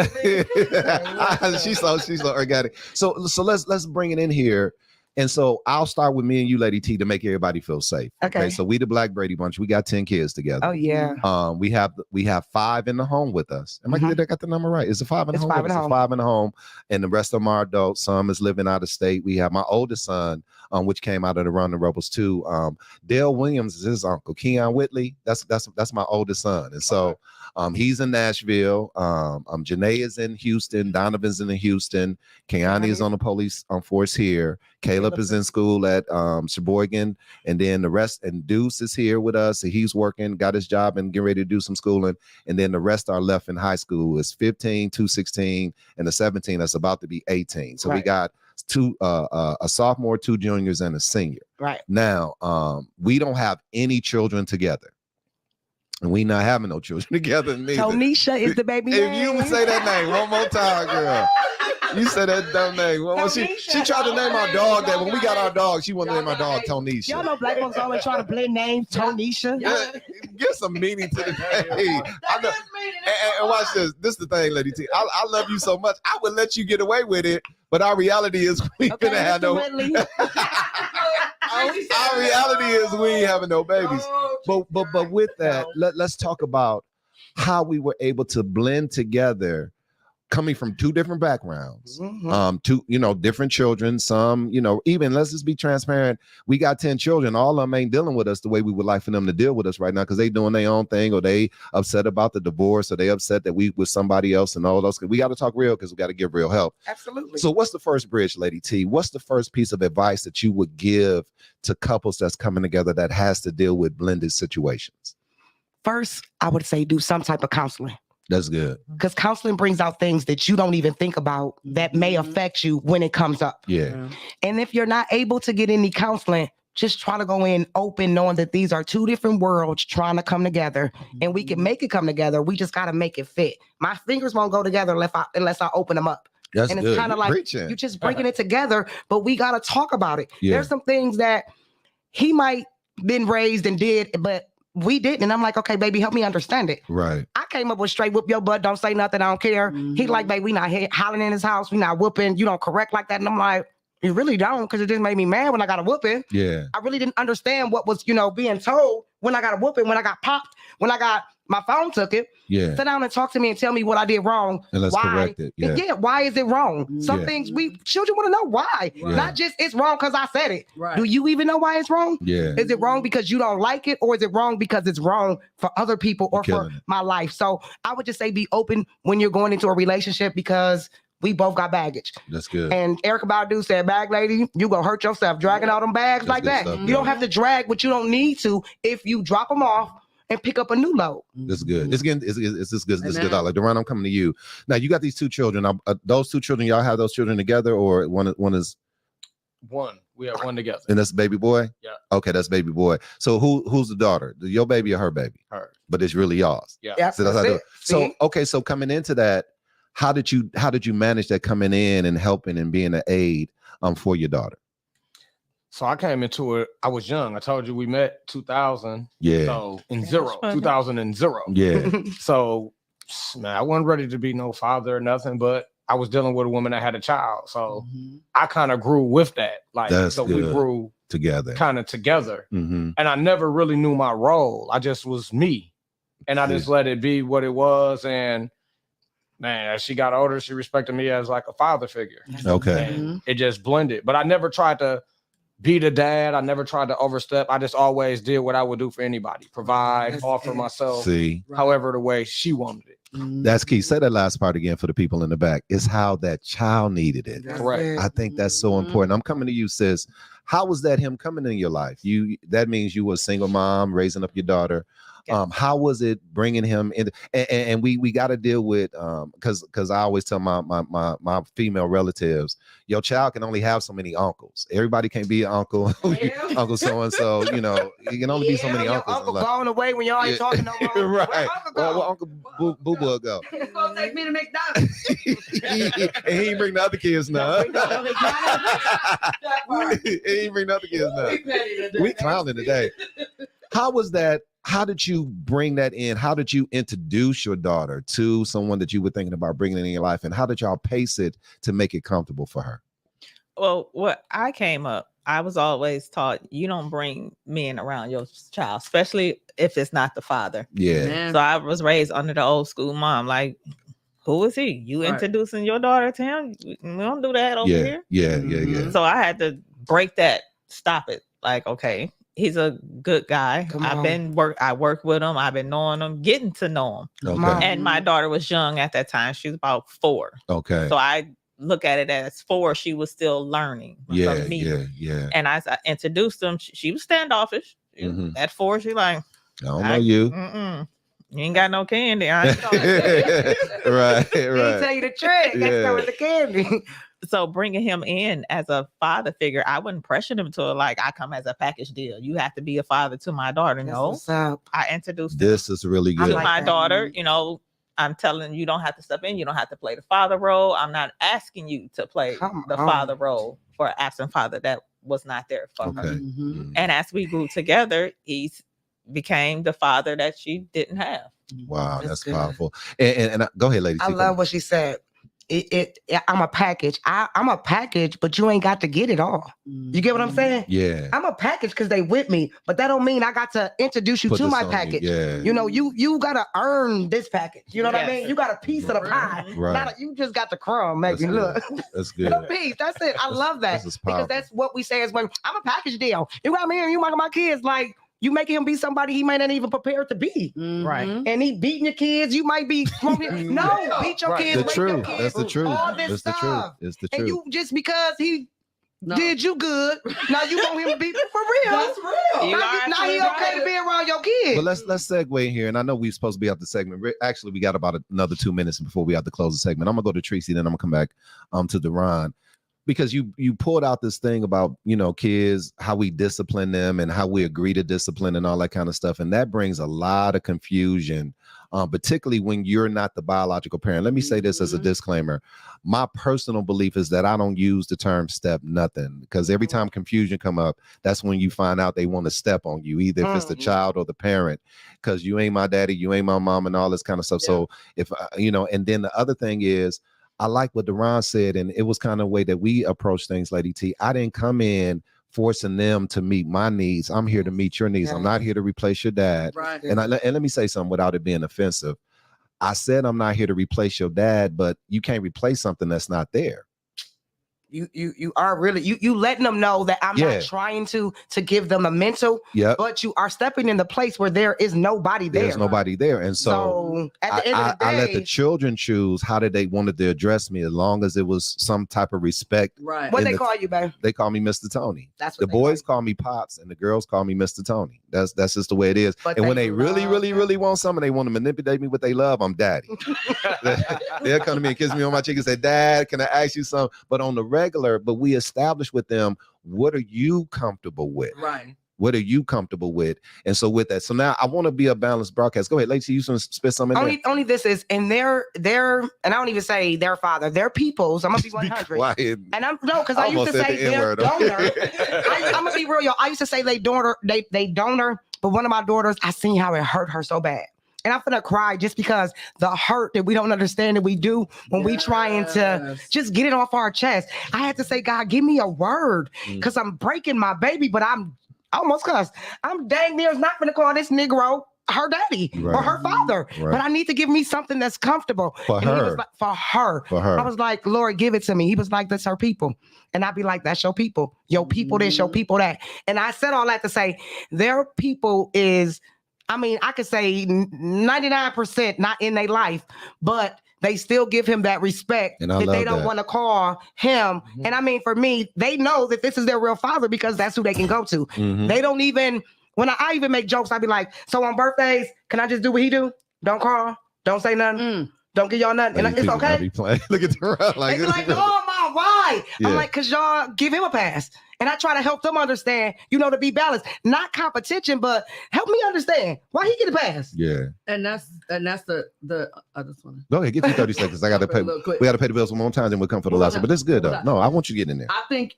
she's so organic. So let's bring it in here. And so I'll start with me and you, Lady T, to make everybody feel safe. Okay. So we the Black Brady Bunch. We got 10 kids together. Oh yeah. We have 5 in the home with us. Am I got the number right? Is it 5 in the home? It's 5 in the home, and the rest of them are adults. Some is living out of state. We have my oldest son, which came out of the Run the Rebels too. Dale Williams is his uncle. Keon Whitley, that's my oldest son, and so he's in Nashville. Janae is in Houston. Donovan's in Houston. Keani is on the police force here. Caleb is in school at Sheboygan, and then the rest, and Deuce is here with us. He's working, got his job, and getting ready to do some schooling. And then the rest are left in high school. It's 15, 216, and the 17 that's about to be 18. So we got a sophomore, 2 juniors, and a senior. Right. Now, we don't have any children together. And we not having no children together. Tonisha is the baby name. If you would say that name one more time, girl. You said that dumb name. Well, she tried to name our dog that. When we got our dog, she wanted to name our dog Tonisha. Y'all know black folks always trying to blend names. Tonisha. Yeah, give some meaning to the name. And watch this. This is the thing, Lady T. I love you so much. I would let you get away with it, but our reality is we finna have no. Our reality is we ain't having no babies. But with that, let's talk about how we were able to blend together coming from two different backgrounds, two, different children, some, even let's just be transparent. We got 10 children. All of them ain't dealing with us the way we would like for them to deal with us right now because they doing their own thing or they upset about the divorce or they upset that we with somebody else and all those. We got to talk real because we got to give real help. Absolutely. So what's the first bridge, Lady T? What's the first piece of advice that you would give to couples that's coming together that has to deal with blended situations? First, I would say do some type of counseling. That's good. Because counseling brings out things that you don't even think about that may affect you when it comes up. Yeah. And if you're not able to get any counseling, just try to go in open, knowing that these are two different worlds trying to come together. And we can make it come together. We just got to make it fit. My fingers won't go together unless I open them up. That's and good. it's kind of like you're just breaking it together, but we got to talk about it. Yeah. There's some things that he might been raised and did, but we didn't. And I'm like, okay, baby, help me understand it. Right. I came up with straight whoop your butt, don't say nothing, I don't care. He like, baby, we not hollering in his house, we not whooping, you don't correct like that. And I'm like, you really don't, because it just made me mad when I got a whooping. Yeah. I really didn't understand what was, being told when I got a whooping, when I got popped, when I got my phone took it. Yeah. Sit down and talk to me and tell me what I did wrong. And let's correct it. Yeah. Yeah, why is it wrong? Some things children want to know why. Right. Not just it's wrong because I said it. Right. Do you even know why it's wrong? Yeah. Is it wrong because you don't like it, or is it wrong because it's wrong for other people or for my life? So I would just say be open when you're going into a relationship, because we both got baggage. That's good. And Erykah Badu said, bag lady, you gonna hurt yourself dragging all them bags like that. Stuff, you don't have to drag what you don't need to if you drop them off and pick up a new load. That's good. It's good. It's this good. This good. Like Duran, I'm coming to you. Now you got these two children. Those two children, y'all have those children together, or one is one? We have one together. And that's baby boy. Yeah. Okay, that's baby boy. So who's the daughter? Your baby or her baby? Her. But it's really y'all's. Yeah. Yes, So that's how I do it. See? So okay, so coming into that, how did you manage that, coming in and helping and being an aid for your daughter? So I came into it, I was young. I told you we met 2000. Yeah. So in 2000 and zero. Yeah. So, man, I wasn't ready to be no father or nothing, but I was dealing with a woman that had a child. So I kind of grew with that. Like, That's so good. we grew together. kind of together. Mm-hmm. And I never really knew my role. I just was me. And I just let it be what it was. And man, as she got older, she respected me as like a father figure. Okay. And it just blended. But I never tried to be the dad. I never tried to overstep. I just always did what I would do for anybody. Provide, offer myself, however the way she wanted it. That's key. Say that last part again for the people in the back. It's how that child needed it. Correct. I think that's so important. I'm coming to you, sis. How was that him coming in your life? That means you were a single mom raising up your daughter. How was it bringing him in? And we got to deal with because I always tell my female relatives, your child can only have so many uncles. Everybody can't be an uncle, uncle so and so. You can only be so many uncles. Uncle gone away when y'all ain't talking no more. Right. Well, Uncle Boo Boo go. It's gonna take me to McDonald's. And he ain't bring the other kids now. He ain't bring the other kids now. We clowning today. How was that? How did you bring that in? How did you introduce your daughter to someone that you were thinking about bringing in your life? And how did y'all pace it to make it comfortable for her? Well, what I came up, I was always taught you don't bring men around your child, especially if it's not the father. Yeah. So I was raised under the old school mom. Like, who is he? You introducing your daughter to him? We don't do that over here. Yeah. So I had to break that, stop it. Like, okay, he's a good guy. I work with him. I've been knowing him, getting to know him. Okay. And my daughter was young at that time. She was about 4. Okay. So I look at it as 4. She was still learning from me. Yeah. And as I introduced them, she was standoffish. At 4, she like, I don't know you. You ain't got no candy. I ain't Right. He tell you the trick. That's not with the candy. So bringing him in as a father figure, I wouldn't pressure him to like I come as a package deal. You have to be a father to my daughter. No, I introduced this is really good. To my daughter. I'm telling you don't have to step in. You don't have to play the father role. I'm not asking you to play the father role for an absent father that was not there for her. And as we grew together, he's became the father that she didn't have. Wow, that's powerful. And go ahead, ladies. I love what she said. I'm a package. I'm a package, but you ain't got to get it all. You get what I'm saying? Yeah. I'm a package because they with me, but that don't mean I got to introduce you Put to this my on package. you. You know, you gotta earn this package. You know what I mean? You got a piece of the pie. Right. You just got the crumb, Megan. Look. That's good. A piece. That's it. I love that because that's what we say is when I'm a package deal. You got me and you my kids like. You making him be somebody he might not even prepared to be. Right. And he beating your kids. You might be smoking. No, beat your kids. The truth. That's the truth. All this stuff. It's the truth. And you just because he did you good, now you want him to be for real. That's real. Now he okay to be around your kids. But let's segue here. And I know we're supposed to be out the segment. Actually, we got about another 2 minutes before we have to close the segment. I'm gonna go to Tracy, then I'm gonna come back to Deron. Because you pulled out this thing about, kids, how we discipline them and how we agree to discipline and all that kind of stuff. And that brings a lot of confusion, particularly when you're not the biological parent. Let me say this as a disclaimer. My personal belief is that I don't use the term step nothing, because every time confusion come up, that's when you find out they want to step on you, either if it's the child or the parent, because you ain't my daddy, you ain't my mom and all this kind of stuff. Yeah. So if, and then the other thing is, I like what Deron said, and it was kind of the way that we approach things, Lady T. I didn't come in forcing them to meet my needs. I'm here to meet your needs. I'm not here to replace your dad. Right. And let me say something without it being offensive. I said I'm not here to replace your dad, but you can't replace something that's not there. You are really you letting them know that I'm not trying to give them a mental, but you are stepping in the place where there is nobody there. There's nobody there. And so at the end of the day, I let the children choose how did they wanted to address me, as long as it was some type of respect. Right. What they call you, babe? They call me Mr. Tony. That's what the boys call me Pops and the girls call me Mr. Tony. That's just the way it is. But and when they really want something, they want to manipulate me with they love, I'm daddy. They'll come to me and kiss me on my cheek and say, Dad, can I ask you something? But on the regular, but we establish with them, what are you comfortable with? Right. What are you comfortable with? And so with that, so now I want to be a balanced broadcast. Go ahead, Lacey, you want to spit something in there? Only this is, and they're, and I don't even say their father, they're people's. I'm gonna be 100. Quiet. And because I used to say their donor. I'm gonna be real, y'all. I used to say they donor, but one of my daughters, I seen how it hurt her so bad. And I'm gonna cry just because the hurt that we don't understand that we do when we trying to just get it off our chest. I had to say, God, give me a word, because I'm breaking my baby, but I'm almost cussed. I'm dang near not gonna call this Negro her daddy or her father, but I need to give me something that's comfortable for her. He was like, for her. I was like, Lord, give it to me. He was like, that's her people. And I'd be like, that's your people. Your people this, your people that. And I said all that to say their people is, I could say 99% not in their life, but they still give him that respect that they don't want to call him. And for me, they know that this is their real father because that's who they can go to. They don't even, when I even make jokes, I'd be like, so on birthdays, can I just do what he do? Don't call, don't say nothing, don't give y'all nothing. And it's okay. Look at the they be like, oh, Mom, why? Yeah. I'm like, because y'all give him a pass. And I try to help them understand, to be balanced, not competition, but help me understand why he get a pass. Yeah. And that's the I just want to go ahead, give you 30 seconds. I got to pay. We got to pay the bills one more time, then we'll come for the last one. But it's good though. No, I want you to get in there. I think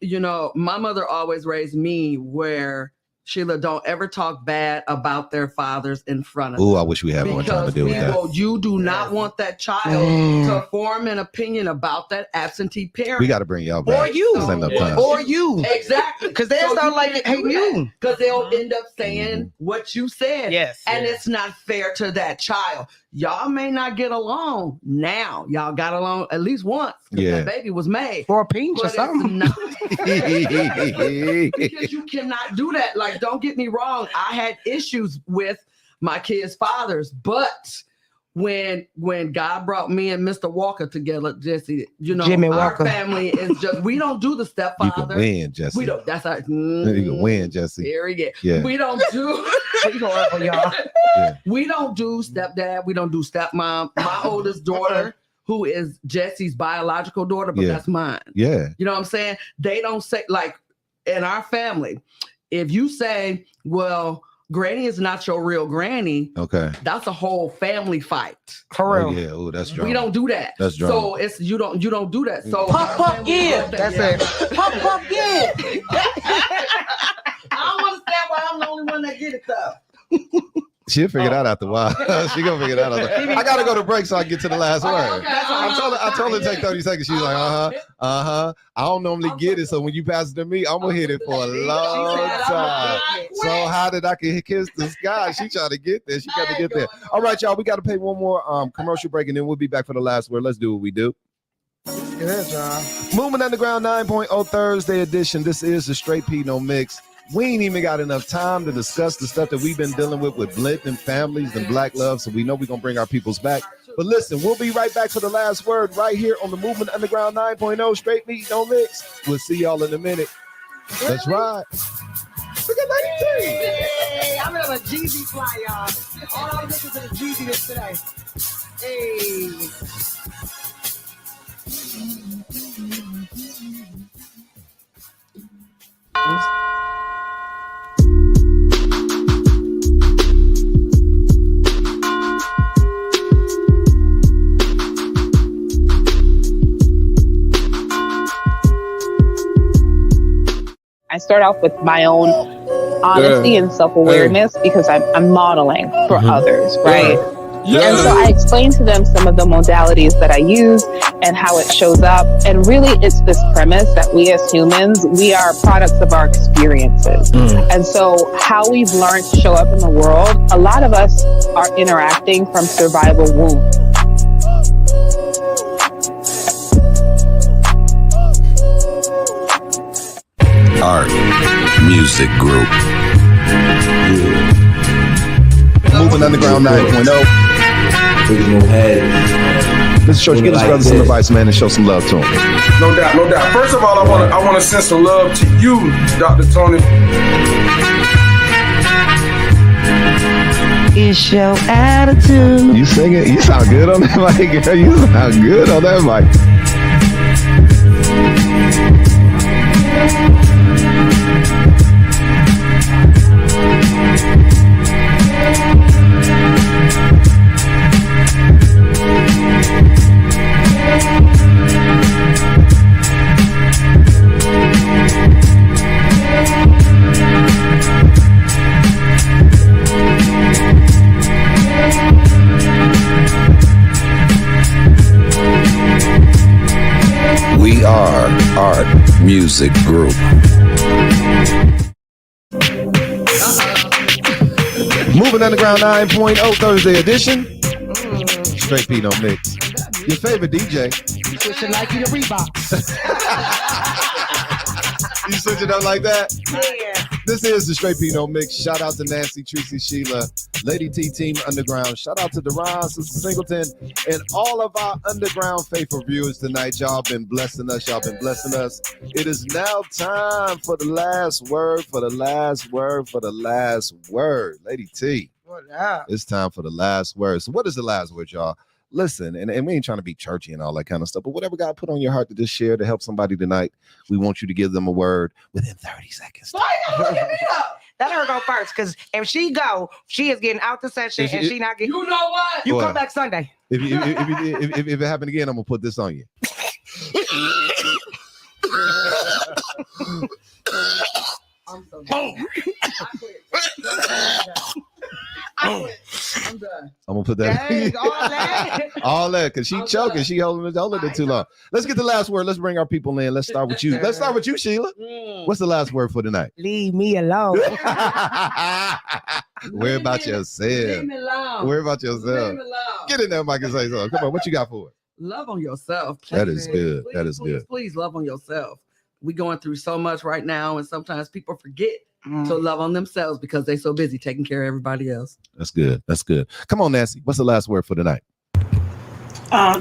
my mother always raised me where, Sheila, don't ever talk bad about their fathers in front of them. Oh, I wish we had more time to deal with that. You do not want that child to form an opinion about that absentee parent. We got to bring y'all back. Or you. Exactly. Because they'll start like hating you. Because they'll end up saying what you said. Yes. And it's not fair to that child. Y'all may not get along now. Y'all got along at least once because that baby was made. For a pinch or something. Because you cannot do that. Like, don't get me wrong. I had issues with my kids' fathers, but when God brought me and Mr. Walker together, Jesse, Jimmy our Walker. family is just, we don't do the stepfather. You can win, Jesse. We don't. That's our. You can win, Jesse. Here we go. Yeah. We don't do. y'all. Yeah. We don't do stepdad. We don't do stepmom. My oldest daughter, who is Jesse's biological daughter, but that's mine. Yeah. You know what I'm saying? They don't say, like, in our family, if you say, well, Granny is not your real granny. Okay. That's a whole family fight. For real. Yeah. Oh, that's drama. We don't do that. That's drama. So it's you don't do that. So pop, yeah. That's it. Pop, yeah. I don't understand why I'm the only one that get it though. She'll figure that out after a while. She gonna figure that out. I gotta go to break so I can get to the last word. I told her to take 30 seconds. She's like, I don't normally get it, so when you pass it to me, I'm gonna hit it for a long time. So how did I can kiss the sky? She tried to get there. She got to get there. All right, y'all. We got to pay one more commercial break, and then we'll be back for the last word. Let's do what we do. Good job. Movement Underground 9.0 Thursday edition. This is the Straight P No Mix. We ain't even got enough time to discuss the stuff that we've been dealing with blending families and black love, so we know we're going to bring our peoples back. But listen, we'll be right back for the last word right here on the Movement Underground 9.0 Straight P No Mix. We'll see y'all in a minute. Let's ride. Look at Lady T. Hey, I'm gonna have a Jeezy fly, y'all. All I'm looking for the Jeezy today. Hey. I start off with my own honesty and self-awareness because I'm modeling for others, right? And so I explain to them some of the modalities that I use and how it shows up. And really, it's this premise that we as humans, we are products of our experiences. And so how we've learned to show up in the world, a lot of us are interacting from survival wounds. Art Music Group. Moving Underground 9.0. Mr. Church, get his brothers some advice, man, and show some love to him. No doubt, no doubt. First of all, I want to send some love to you, Dr. Tony. It's your attitude. You singing? You sound good on that mic, girl. You sound good on that mic. We are Art Music Group. Moving Underground 9.0 Thursday edition. Straight P No Mix. Your favorite DJ. You switching like you the Reebok. You switching up like that? Yeah. This is the Straight P No Mix. Shout out to Nancy, Tracy, Sheila, Lady T, Team Underground. Shout out to Deron, Sister Singleton, and all of our Underground faithful viewers tonight. Y'all been blessing us. Y'all been blessing us. It is now time for the last word, for the last word, for the last word. Lady T, it's time for the last word. So what is the last word, y'all? Listen, and we ain't trying to be churchy and all that kind of stuff, but whatever God put on your heart to just share to help somebody tonight, we want you to give them a word within 30 seconds. Let her go first, because if she go, she is getting out the session and she not getting. You know what? You come back Sunday. If it happen again, I'm gonna put this on you. I'm so done. I'm done. I'm gonna put that. Dang, all that. All that, because she choking. She holding it too long. Let's get the last word. Let's bring our people in. Let's start with you. Let's start with you, Sheila. What's the last word for tonight? Leave me alone. Worry about yourself. Leave me alone. Worry about yourself. Leave me alone. Get in there, Mike, and say something. Come on, what you got for it? Love on yourself. Please. That is good. That is good. Please love on yourself. We're going through so much right now, and sometimes people forget to love on themselves because they're so busy taking care of everybody else. That's good. That's good. Come on, Nancy. What's the last word for tonight?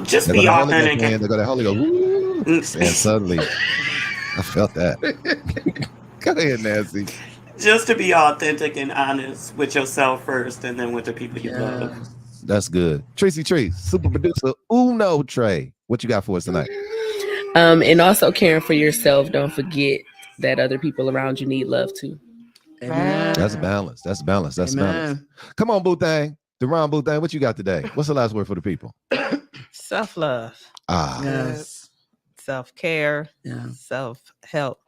Just be authentic. They go the Holy Ghost. And suddenly, I felt that. Go ahead, Nancy. Just to be authentic and honest with yourself first, and then with the people you love. That's good. Tracy Tree, super producer Uno Trey. What you got for us tonight? And also caring for yourself. Don't forget that other people around you need love too. Amen. That's balance. That's balance. That's Amen. balance. Come on, Boothang. Deron Boothang, what you got today? What's the last word for the people? Self-love. Ah. Yes. Self-care. Yeah. Self-help.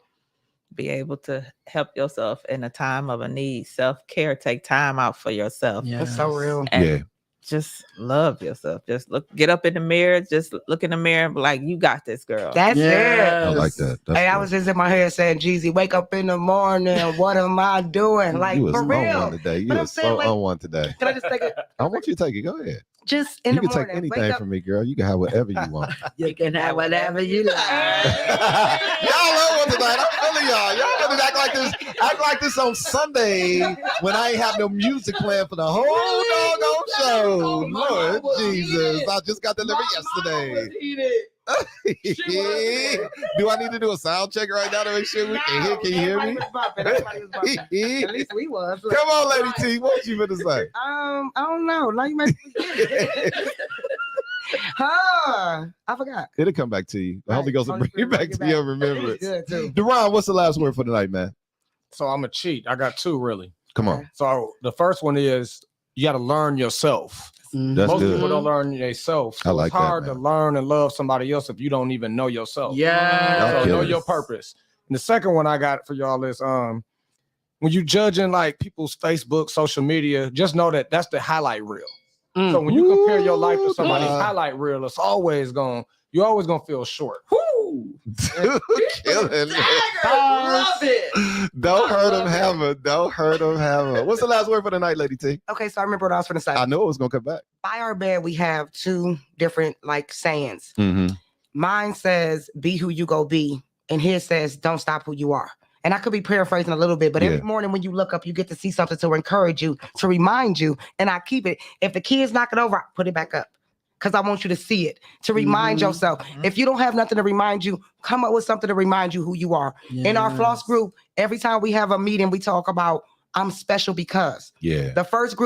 be able to help yourself in a time of a need. Self-care, take time out for yourself. Yeah. That's so real. And just love yourself. Just get up in the mirror, just look in the mirror and be like, you got this, girl. That's it. I like that. That's Hey, I good. was just in my head saying, Jeezy, wake up in the morning. What am I doing? Like, you was for on real. one today. You But I'm was saying, so like, on one today. Can I just take it? I want you to take it. Go ahead. Just in You the can morning. take anything wake up. from me, girl. You can have whatever you want. You can have whatever you like. Y'all love one tonight. I'm feeling y'all. Y'all gonna act like this on Sunday when I ain't have no music playing for the whole doggone show. Lord Jesus, I just got delivered yesterday. Do I need to do a sound check right now to make sure we can hear? Can you hear me? At least we was. Come on, Lady T. What you gonna say? I don't know. Now you make me I forgot. It'll come back to you. The Holy Ghost will bring it back to your remembrance. Good too. Deron, what's the last word for the night, man? So I'm a cheat. I got two really. Come on. So the first one is you got to learn yourself. That's Most good. people don't learn themselves. I like it's hard that, to learn and love somebody else if you don't even know yourself. Yeah. So know your purpose. And the second one I got for y'all is when you judging like people's Facebook, social media, just know that that's the highlight reel. So when you compare your life to somebody's highlight reel, you're always gonna feel short. Killing it. Love it. Don't hurt him, hammer. Don't hurt him, hammer. What's the last word for the night, Lady T? Okay, so I remember what I was going to say. I knew it was gonna come back. By our bed, we have two different like sayings. Mm-hmm. Mine says, be who you go be. And his says, don't stop who you are. And I could be paraphrasing a little bit, but every morning when you look up, you get to see something to encourage you, to remind you. And I keep it. If the kids knock it over, I put it back up because I want you to see it, to remind yourself. If you don't have nothing to remind you, come up with something to remind you who you are. In our floss group, every time we have a meeting, we talk about I'm special because. Yeah. The first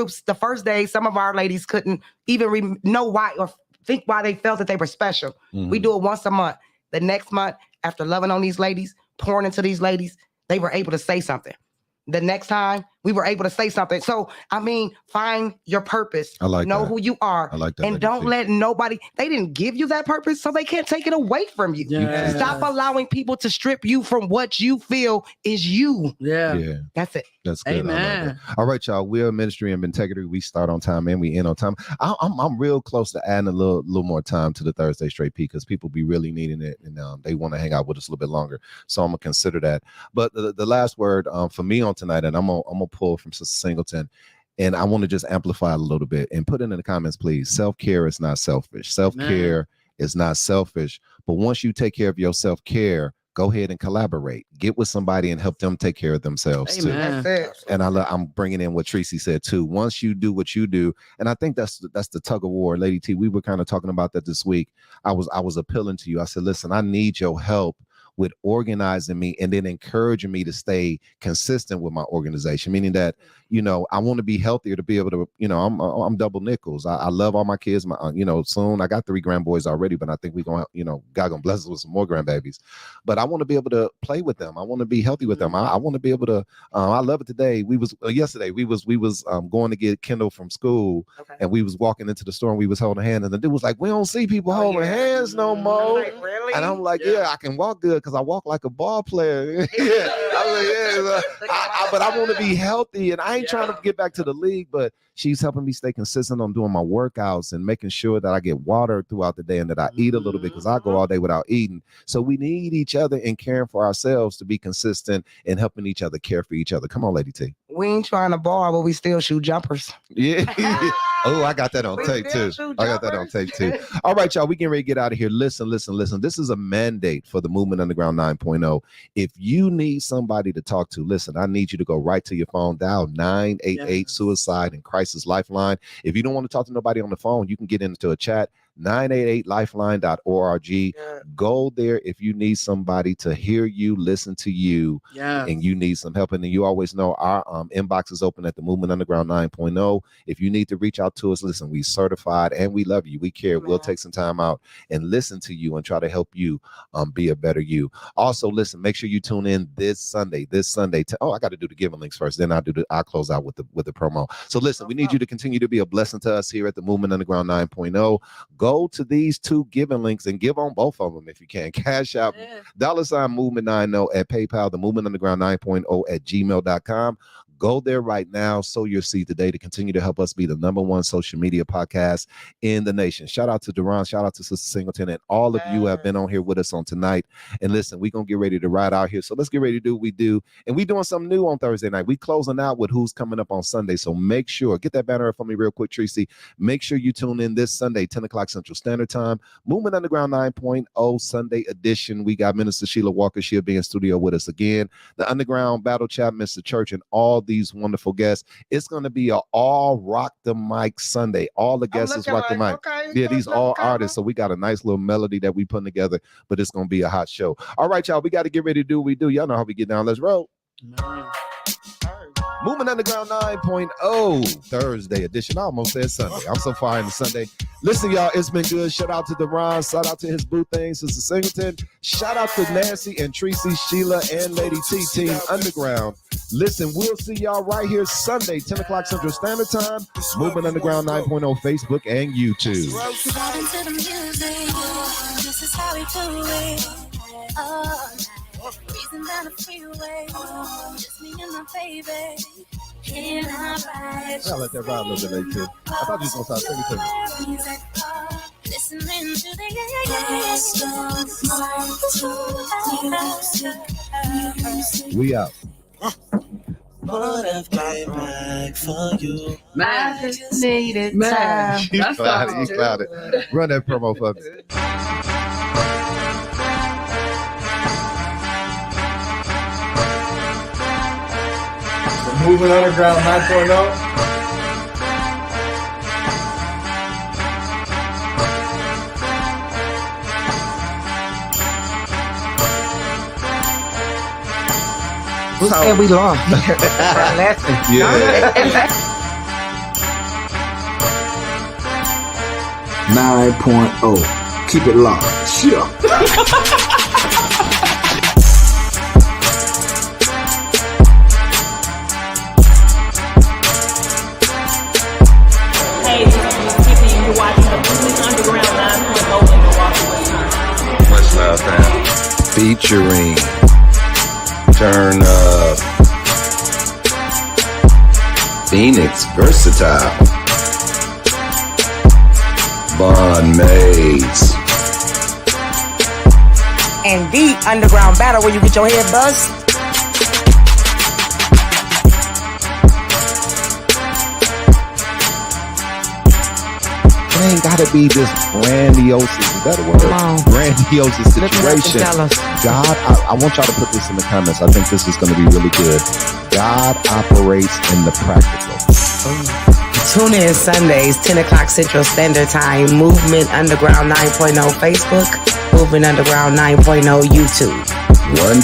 day, some of our ladies couldn't even know why or think why they felt that they were special. We do it once a month. The next month, after loving on these ladies, pouring into these ladies, they were able to say something. The next time we were able to say something. So, I mean, find your purpose. I like know that. who you are. I like that. And don't let nobody, they didn't give you that purpose, so they can't take it away from you. Yes. Stop allowing people to strip you from what you feel is you. Yeah. That's it. That's good. Amen. I like that. All right, y'all. We're a ministry of integrity. We start on time and we end on time. I'm real close to adding a little more time to the Thursday Straight P because people be really needing it and they want to hang out with us a little bit longer. So I'm gonna consider that. But the last word for me on tonight, and I'm gonna pull from Sister Singleton, and I want to just amplify it a little bit and put it in the comments, please. Self-care is not selfish. Self-care is not selfish. But once you take care of your self-care, go ahead and collaborate. Get with somebody and help them take care of themselves too. That's it. And I'm bringing in what Tracy said too. Once you do what you do, and I think that's the tug of war, Lady T. We were kind of talking about that this week. I was appealing to you. I said, listen, I need your help with organizing me and then encouraging me to stay consistent with my organization, meaning that, I want to be healthier to be able to, I'm double nickels. I love all my kids. Soon I got 3 grandboys already, but I think we're going to, God gonna bless us with some more grandbabies. But I want to be able to play with them. I want to be healthy with them. I want to be able to, I love it today. Yesterday we was going to get Kendall from school and we was walking into the store and we was holding hands and the dude was like, we don't see people holding hands no more. Like, really? And I'm like, yeah, I can walk good because I walk like a ball player. But I want to be healthy and I ain't trying to get back to the league, but she's helping me stay consistent on doing my workouts and making sure that I get water throughout the day and that I eat a little bit because I go all day without eating. So we need each other in caring for ourselves to be consistent and helping each other care for each other. Come on, Lady T. We ain't trying to ball, but we still shoot jumpers. Yeah. Oh, I got that on tape too. All right, y'all. We getting ready to get out of here. Listen. This is a mandate for the Movement Underground 9.0. If you need somebody to talk to, listen, I need you to go right to your phone, dial 988 Suicide and Crisis Lifeline. If you don't want to talk to nobody on the phone, you can get into a chat. 988lifeline.org. Go there if you need somebody to hear you, listen to you, and you need some help. And then you always know our inbox is open at the Movement Underground 9.0. If you need to reach out to us, listen, we certified and we love you. We care. We'll take some time out and listen to you and try to help you be a better you. Also, listen, make sure you tune in this Sunday. I got to do the giving links first. Then I'll close out with the promo. So listen, we need you to continue to be a blessing to us here at the Movement Underground 9.0. Go go to these 2 giving links and give on both of them if you can. Cash out, $ Movement 90 at PayPal, the Movement Underground 9.0 at gmail.com. Go there right now. Sow your seed today to continue to help us be the #1 social media podcast in the nation. Shout out to Duran. Shout out to Sister Singleton. And all of you have been on here with us on tonight. And listen, we're going to get ready to ride out here. So let's get ready to do what we do. And we're doing something new on Thursday night. We closing out with who's coming up on Sunday. So make sure, get that banner up for me real quick, Tracy. Make sure you tune in this Sunday, 10 o'clock Central Standard Time. Movement Underground 9.0 Sunday edition. We got Minister Sheila Walker. She'll be in studio with us again. The Underground Battle Chat, Mr. Church, and all these wonderful guests. It's going to be an all rock the mic Sunday. All the guests is rock the mic. Okay, yeah, these all artists. So we got a nice little melody that we putting together, but it's going to be a hot show. All right, y'all, we got to get ready to do what we do. Y'all know how we get down. Let's roll. Movement Underground 9.0 Thursday edition. I almost said Sunday. I'm so far into Sunday. Listen, y'all, it's been good. Shout out to Deron. Shout out to his boo thing, Sister Singleton. Shout out to Nancy and Tracy, Sheila, and Lady T, Team Underground. Listen, we'll see y'all right here Sunday, 10 o'clock Central Standard Time. Movement Underground 9.0 Facebook and YouTube. This is how we do it. Reason down the freeway, just me and my baby. Can I ride? I'll let that ride a little bit later too. I thought you was gonna start singing. Listening to the We out. What I've got back for you. Man, just needed time. You clouded. Run that promo for me. Moving Underground 9.0. Who said we lost? Yeah. 9.0. Keep it locked. Sure. Hey, this is Tiffany, and you're watching the Movement Underground 9.0 in Milwaukee, Wisconsin. Featuring Turn Up, Phoenix Versatile, Bond Maids, And the Underground Battle where you get your head buzzed. It ain't gotta be this grandiose, is that a word? Grandiose situation. God, I want y'all to put this in the comments. I think this is going to be really good. God operates in the practical. Tune in Sundays, 10 o'clock Central Standard Time. Movement Underground 9.0 Facebook. Movement Underground 9.0 YouTube. 1